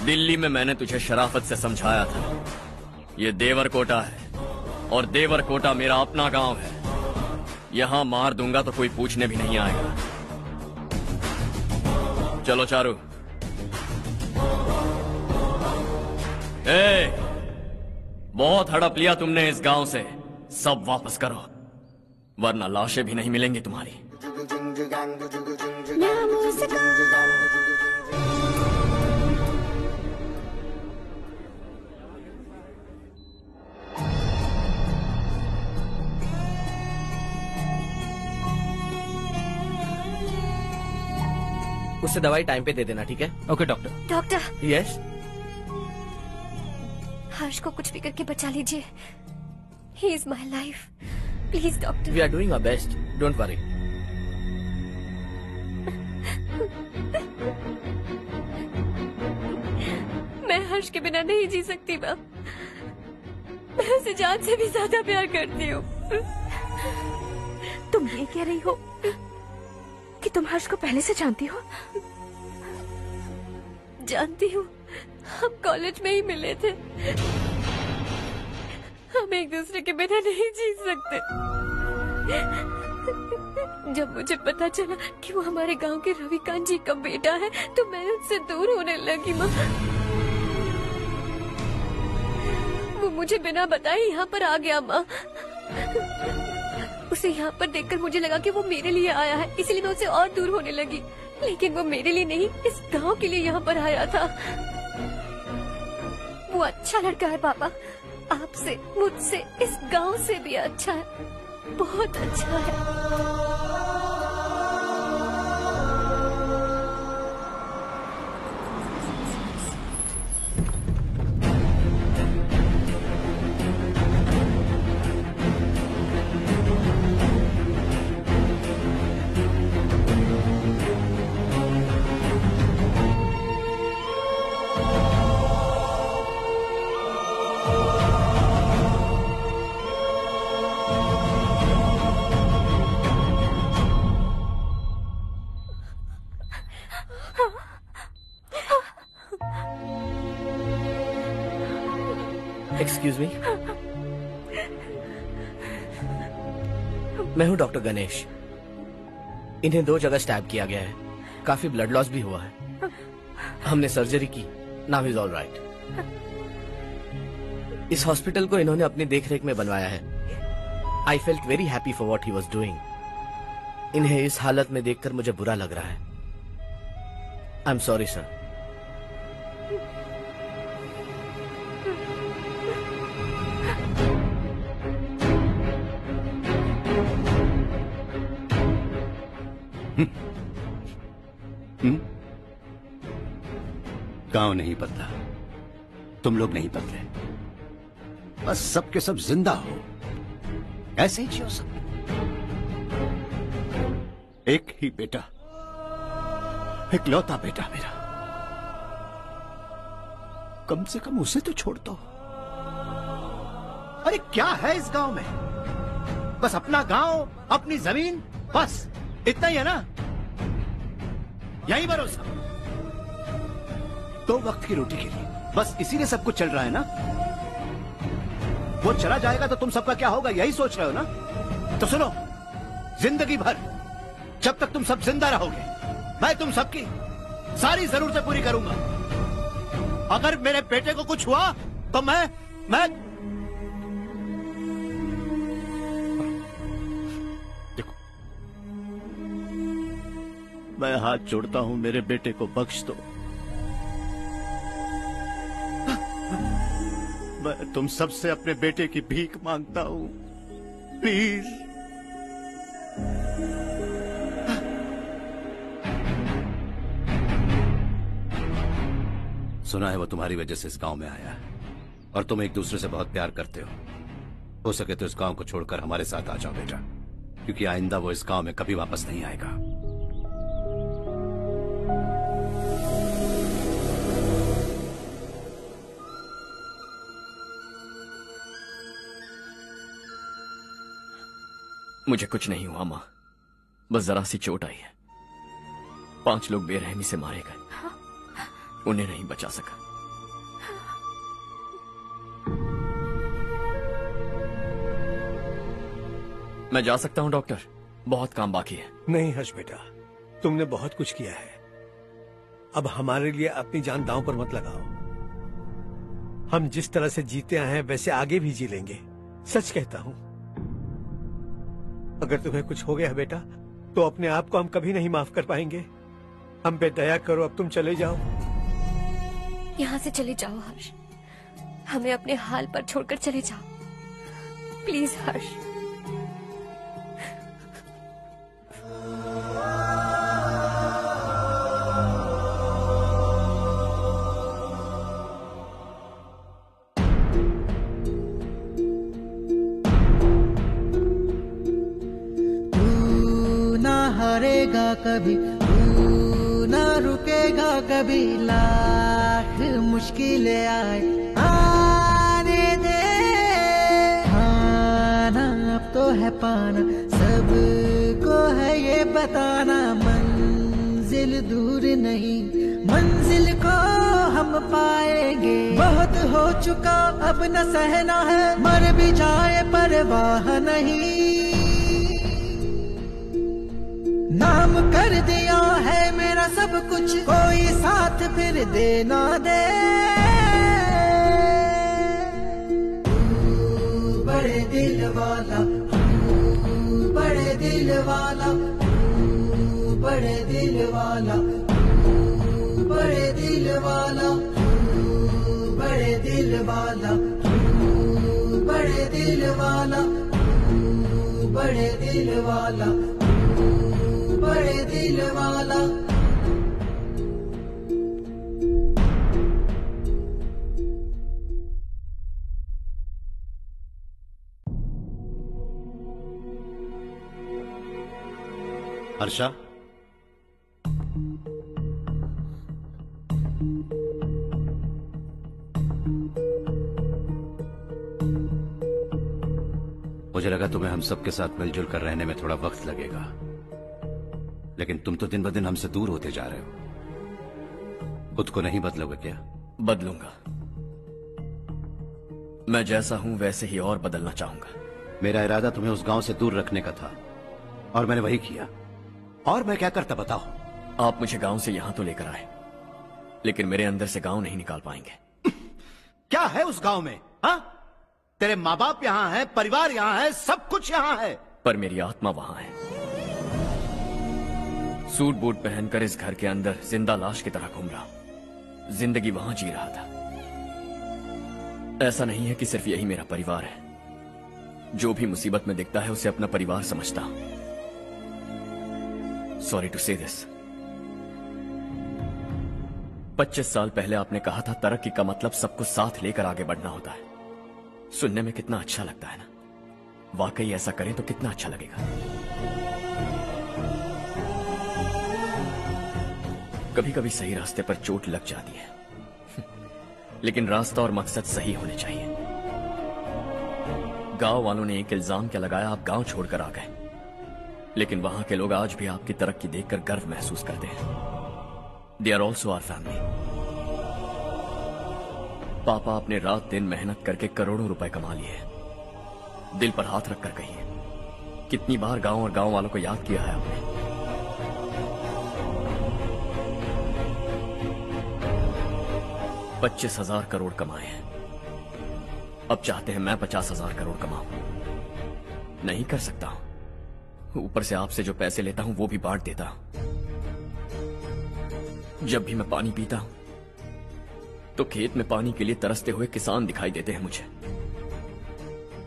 दिल्ली में मैंने तुझे शराफत से समझाया था, ये देवरकोटा है और देवरकोटा मेरा अपना गांव है। यहां मार दूंगा तो कोई पूछने भी नहीं आएगा। चलो चारू। बहुत हड़प लिया तुमने इस गांव से, सब वापस करो वरना लाशें भी नहीं मिलेंगी तुम्हारी। उससे दवाई टाइम पे दे देना, ठीक है? Okay doctor. Doctor. Yes. Harsh को कुछ भी करके बचा लीजिए। He is my life, please doctor. We are doing our best, don't worry. मैं हर्ष के बिना नहीं जी सकती मैम। मैं उसे जान से भी ज्यादा प्यार करती हूँ। तुम ये कह रही हो कि तुम हर्ष को पहले से जानती हो? जानती हूँ, हम कॉलेज में ही मिले थे। हम एक दूसरे के बिना नहीं जी सकते। जब मुझे पता चला कि वो हमारे गांव के रविकांत जी का बेटा है तो मैं उनसे दूर होने लगी माँ। वो मुझे बिना बताए यहाँ पर आ गया माँ। उसे यहाँ पर देखकर मुझे लगा कि वो मेरे लिए आया है, इसलिए मैं उससे और दूर होने लगी। लेकिन वो मेरे लिए नहीं, इस गांव के लिए यहाँ पर आया था। वो अच्छा लड़का है पापा, आपसे, मुझसे, इस गांव से भी अच्छा है, बहुत अच्छा है। एक्सक्यूज मी, मैं हूं डॉक्टर गणेश। इन्हें 2 जगह स्टैब किया गया है, काफी ब्लड लॉस भी हुआ है। हमने सर्जरी की, नाउ इज ऑल राइट। इस हॉस्पिटल को इन्होंने अपनी देखरेख में बनवाया है। I felt very happy for what he was doing. इन्हें इस हालत में देखकर मुझे बुरा लग रहा है। I am sorry sir. गांव नहीं बदला, तुम लोग नहीं बदले, बस सबके सब जिंदा हो, ऐसे ही जियो सब। एक ही बेटा, इकलौता बेटा मेरा, कम से कम उसे तो छोड़ दो। अरे क्या है इस गांव में? बस अपना गांव, अपनी जमीन, बस इतना ही है ना? यही भरोसा 2 वक्त की रोटी के लिए, बस इसीलिए सब कुछ चल रहा है ना? वो चला जाएगा तो तुम सबका क्या होगा, यही सोच रहे हो ना? तो सुनो, जिंदगी भर जब तक तुम सब जिंदा रहोगे, मैं तुम सबकी सारी जरूरतें पूरी करूंगा। अगर मेरे बेटे को कुछ हुआ तो मैं देखो, मैं हाथ जोड़ता हूं, मेरे बेटे को बख्श दो। मैं तुम सबसे अपने बेटे की भीख मांगता हूं, प्लीज। सुना है वो तुम्हारी वजह से इस गांव में आया है और तुम एक दूसरे से बहुत प्यार करते हो सके तो इस गांव को छोड़कर हमारे साथ आ जाओ बेटा, क्योंकि आइंदा वो इस गांव में कभी वापस नहीं आएगा। मुझे कुछ नहीं हुआ माँ, बस जरा सी चोट आई है। 5 लोग बेरहमी से मारे गए, उन्हें नहीं बचा सका। मैं जा सकता हूँ डॉक्टर, बहुत काम बाकी है। नहीं हर्ष बेटा, तुमने बहुत कुछ किया है, अब हमारे लिए अपनी जान दांव पर मत लगाओ। हम जिस तरह से जीते आए हैं वैसे आगे भी जी लेंगे, सच कहता हूँ। अगर तुम्हें कुछ हो गया बेटा तो अपने आप को हम कभी नहीं माफ कर पाएंगे। हम पे दया करो, अब तुम चले जाओ। यहाँ से चले जाओ हर्ष, हमें अपने हाल पर छोड़कर चले जाओ, प्लीज हर्ष। हारेगा कभी, तू ना रुकेगा कभी, लाख मुश्किलें आए आने दे। खाना अब तो है पाना, सबको है ये बताना, मंजिल दिल दूर नहीं, मंजिल को हम पाएंगे। बहुत हो चुका अब न सहना है, मर भी जाए परवाह नहीं। नाम कर दिया है मेरा सब कुछ, कोई साथ फिर दे ना दे। बड़े दिल वाला, बड़े दिल वाला, बड़े दिल वाला, बड़े दिल वाला, बड़े दिल वाला, बड़े दिल वाला, बड़े दिल वाला, बड़े दिल वाला। हर्षा, मुझे लगा तुम्हें हम सबके साथ मिलजुल कर रहने में थोड़ा वक्त लगेगा, लेकिन तुम तो दिन ब दिन हमसे दूर होते जा रहे हो। खुद को नहीं बदलोगे क्या? बदलूंगा। मैं जैसा हूं वैसे ही और बदलना चाहूंगा। मेरा इरादा तुम्हें उस गांव से दूर रखने का था और मैंने वही किया। और मैं क्या करता बताओ? आप मुझे गांव से यहां तो लेकर आए, लेकिन मेरे अंदर से गांव नहीं निकाल पाएंगे। क्या है उस गांव में? हाँ, तेरे माँ बाप यहाँ है, परिवार यहाँ है, सब कुछ यहाँ है, पर मेरी आत्मा वहां है। सूट बूट पहनकर इस घर के अंदर जिंदा लाश की तरह घूम रहा हूं। जिंदगी वहां जी रहा था। ऐसा नहीं है कि सिर्फ यही मेरा परिवार है। जो भी मुसीबत में दिखता है उसे अपना परिवार समझता हूं। सॉरी टू से दिस। 25 साल पहले आपने कहा था तरक्की का मतलब सबको साथ लेकर आगे बढ़ना होता है। सुनने में कितना अच्छा लगता है ना? वाकई ऐसा करें तो कितना अच्छा लगेगा। कभी कभी सही रास्ते पर चोट लग जाती है, लेकिन रास्ता और मकसद सही होने चाहिए। गांव वालों ने एक इल्जाम क्या लगाया, आप गांव छोड़कर आ गए, लेकिन वहां के लोग आज भी आपकी तरक्की देखकर गर्व महसूस करते हैं। They are also our family. पापा आपने रात दिन मेहनत करके करोड़ों रुपए कमा लिए। दिल पर हाथ रखकर कहिए, कितनी बार गांव और गांव वालों को याद किया है आपने? $25,000 करोड़ कमाए हैं। अब चाहते हैं मैं 50,000 करोड़ कमाऊं। नहीं कर सकता हूं। ऊपर से आपसे जो पैसे लेता हूं वो भी बांट देता हूं। जब भी मैं पानी पीता हूं तो खेत में पानी के लिए तरसते हुए किसान दिखाई देते हैं मुझे।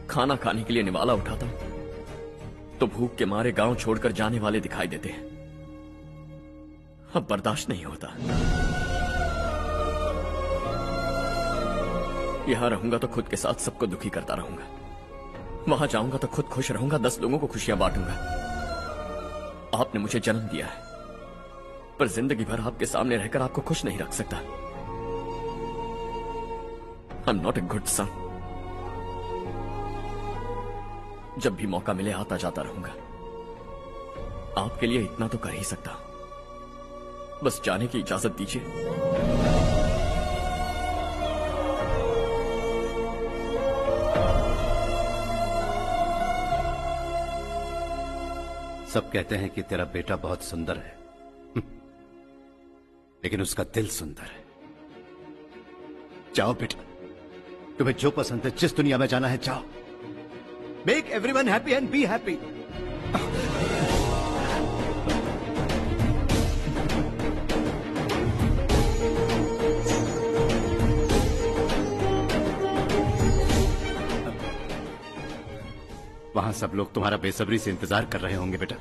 खाना खाने के लिए निवाला उठाता हूं तो भूख के मारे गांव छोड़कर जाने वाले दिखाई देते हैं। अब बर्दाश्त नहीं होता। यहां रहूंगा तो खुद के साथ सबको दुखी करता रहूंगा। वहां जाऊंगा तो खुद खुश रहूंगा, 10 लोगों को खुशियां बांटूंगा। आपने मुझे जन्म दिया है, पर जिंदगी भर आपके सामने रहकर आपको खुश नहीं रख सकता। I am not a good son. जब भी मौका मिले आता जाता रहूंगा। आपके लिए इतना तो कर ही सकता हूं। बस जाने की इजाजत दीजिए। सब कहते हैं कि तेरा बेटा बहुत सुंदर है, लेकिन उसका दिल सुंदर है। जाओ बेटा, तुम्हें जो पसंद है, जिस दुनिया में जाना है जाओ। Make everyone happy and be happy. वहां सब लोग तुम्हारा बेसब्री से इंतजार कर रहे होंगे बेटा।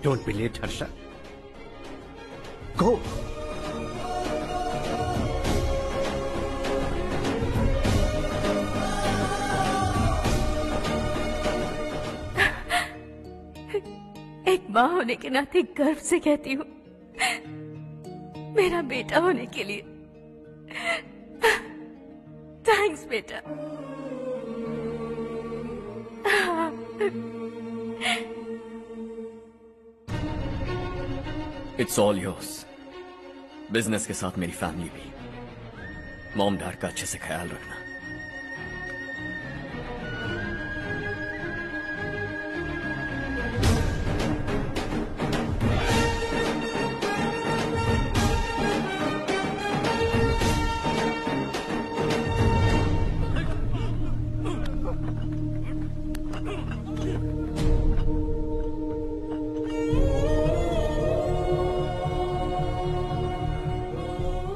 डोंट बी लेट हर्षा, गो। एक माँ होने के नाते गर्व से कहती हूँ, मेरा बेटा होने के लिए थैंक्स बेटा। It's all yours. बिजनेस के साथ मेरी फैमिली भी। मॉम डैड का अच्छे से ख्याल रखना।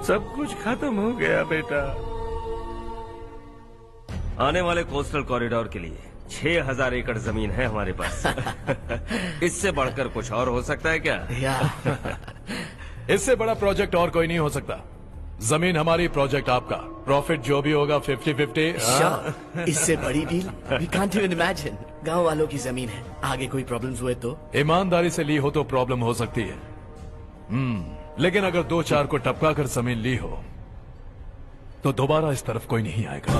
सब कुछ खत्म हो गया बेटा। आने वाले कोस्टल कॉरिडोर के लिए 6000 एकड़ जमीन है हमारे पास। इससे बढ़कर कुछ और हो सकता है क्या? इससे बड़ा प्रोजेक्ट और कोई नहीं हो सकता। जमीन हमारी, प्रोजेक्ट आपका। प्रॉफिट जो भी होगा 50-50। इससे बड़ी deal we can't even imagine. गांव वालों की जमीन है, आगे कोई प्रॉब्लम्स हुए तो? ईमानदारी से ली हो तो प्रॉब्लम हो सकती है, लेकिन अगर 2-4 को टपका कर जमीन ली हो तो दोबारा इस तरफ कोई नहीं आएगा।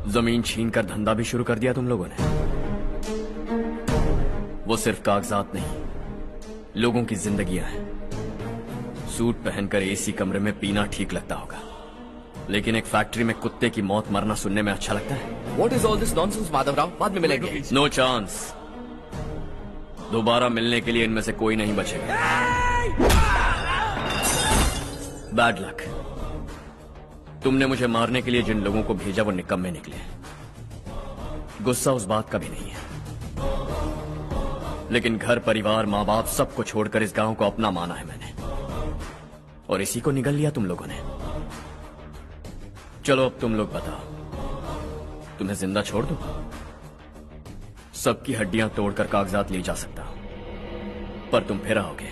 जमीन छीन कर धंधा भी शुरू कर दिया तुम लोगों ने। वो सिर्फ कागजात नहीं, लोगों की जिंदगियां हैं। सूट पहनकर एसी कमरे में पीना ठीक लगता होगा, लेकिन एक फैक्ट्री में कुत्ते की मौत मरना सुनने में अच्छा लगता है। What is all this nonsense, Madhavrao? बाद में मिलेंगे। No chance. दोबारा मिलने के लिए इनमें से कोई नहीं बचेगा। Bad luck. तुमने मुझे मारने के लिए जिन लोगों को भेजा वो निकम्मे निकले। गुस्सा उस बात का भी नहीं है, लेकिन घर परिवार माँ बाप सबको छोड़कर इस गांव को अपना माना है मैंने, और इसी को निगल लिया तुम लोगों ने। चलो अब तुम लोग बताओ, तुम्हें जिंदा छोड़ दूं? सबकी हड्डियां तोड़कर कागजात ले जा सकता हूं, पर तुम फिर आओगे,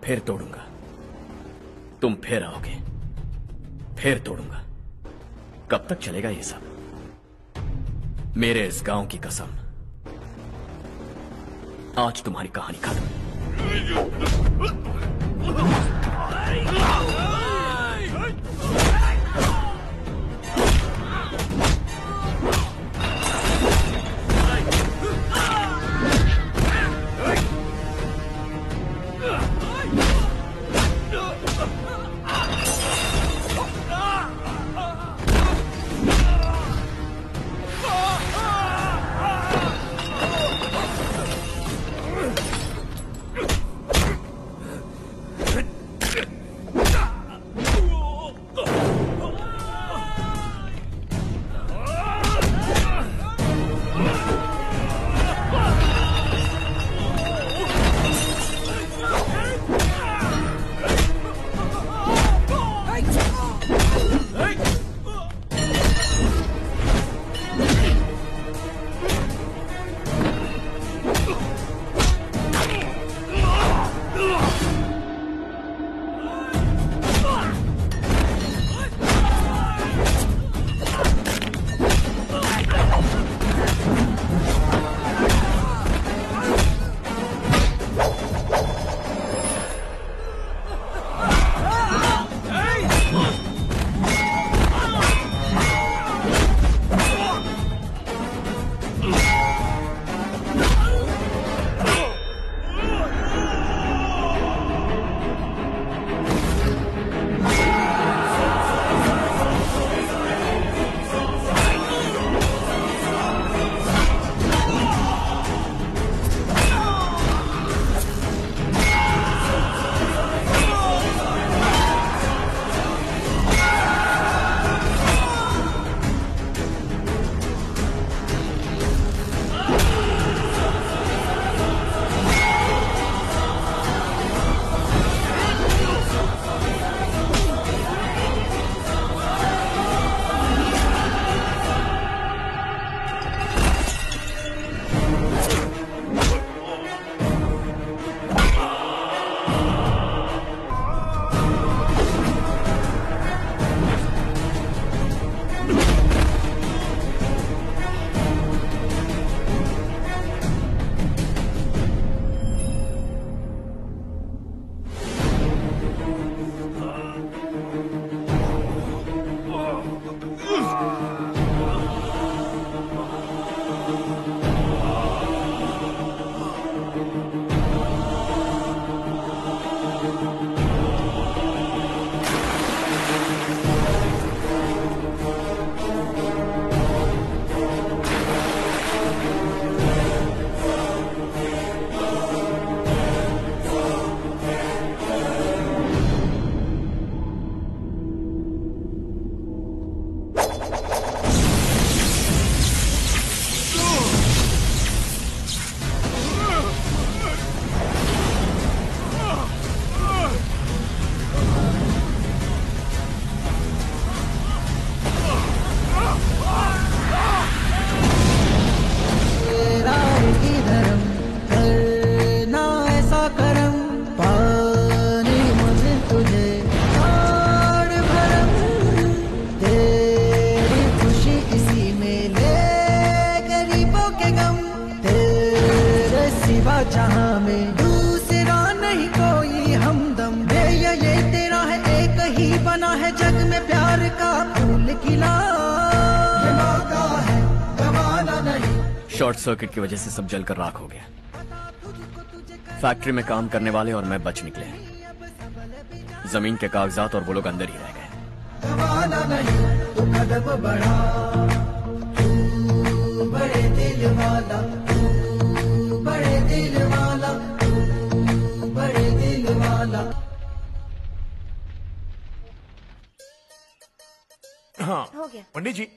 फिर तोड़ूंगा। तुम फिर आओगे, फिर तोड़ूंगा। कब तक चलेगा ये सब? मेरे इस गांव की कसम, आज तुम्हारी कहानी खत्म। जहां में दूसरा नहीं कोई हमदम। ये तेरा है, एक ही बना है जग में प्यार का फूल खिला। ये मौका है गवाना नहीं। शॉर्ट सर्किट की वजह से सब जलकर राख हो गया। फैक्ट्री में काम करने वाले और मैं बच निकले। जमीन के कागजात और वो लोग अंदर ही रह गए। गवाना नहीं तो कदम बढ़ा, तू बड़े दिल वाला, तू बड़े दिल वाला, तू बड़े दिल वाला। हाँ हो गया। पंडित जी,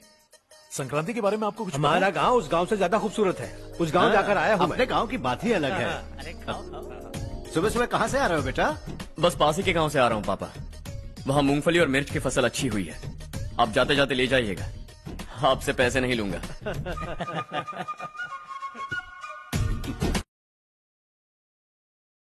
संक्रांति के बारे में आपको कुछ हमारा पता? गांव उस गांव से ज्यादा खूबसूरत है। उस गांव जाकर आया हूँ। अपने गांव की बात ही अलग है। सुबह सुबह कहाँ से आ रहे हो बेटा? बस पास ही के गांव से आ रहा हूँ पापा। वहाँ मूंगफली और मिर्च की फसल अच्छी हुई है। आप जाते जाते ले जाइएगा। आपसे पैसे नहीं लूंगा।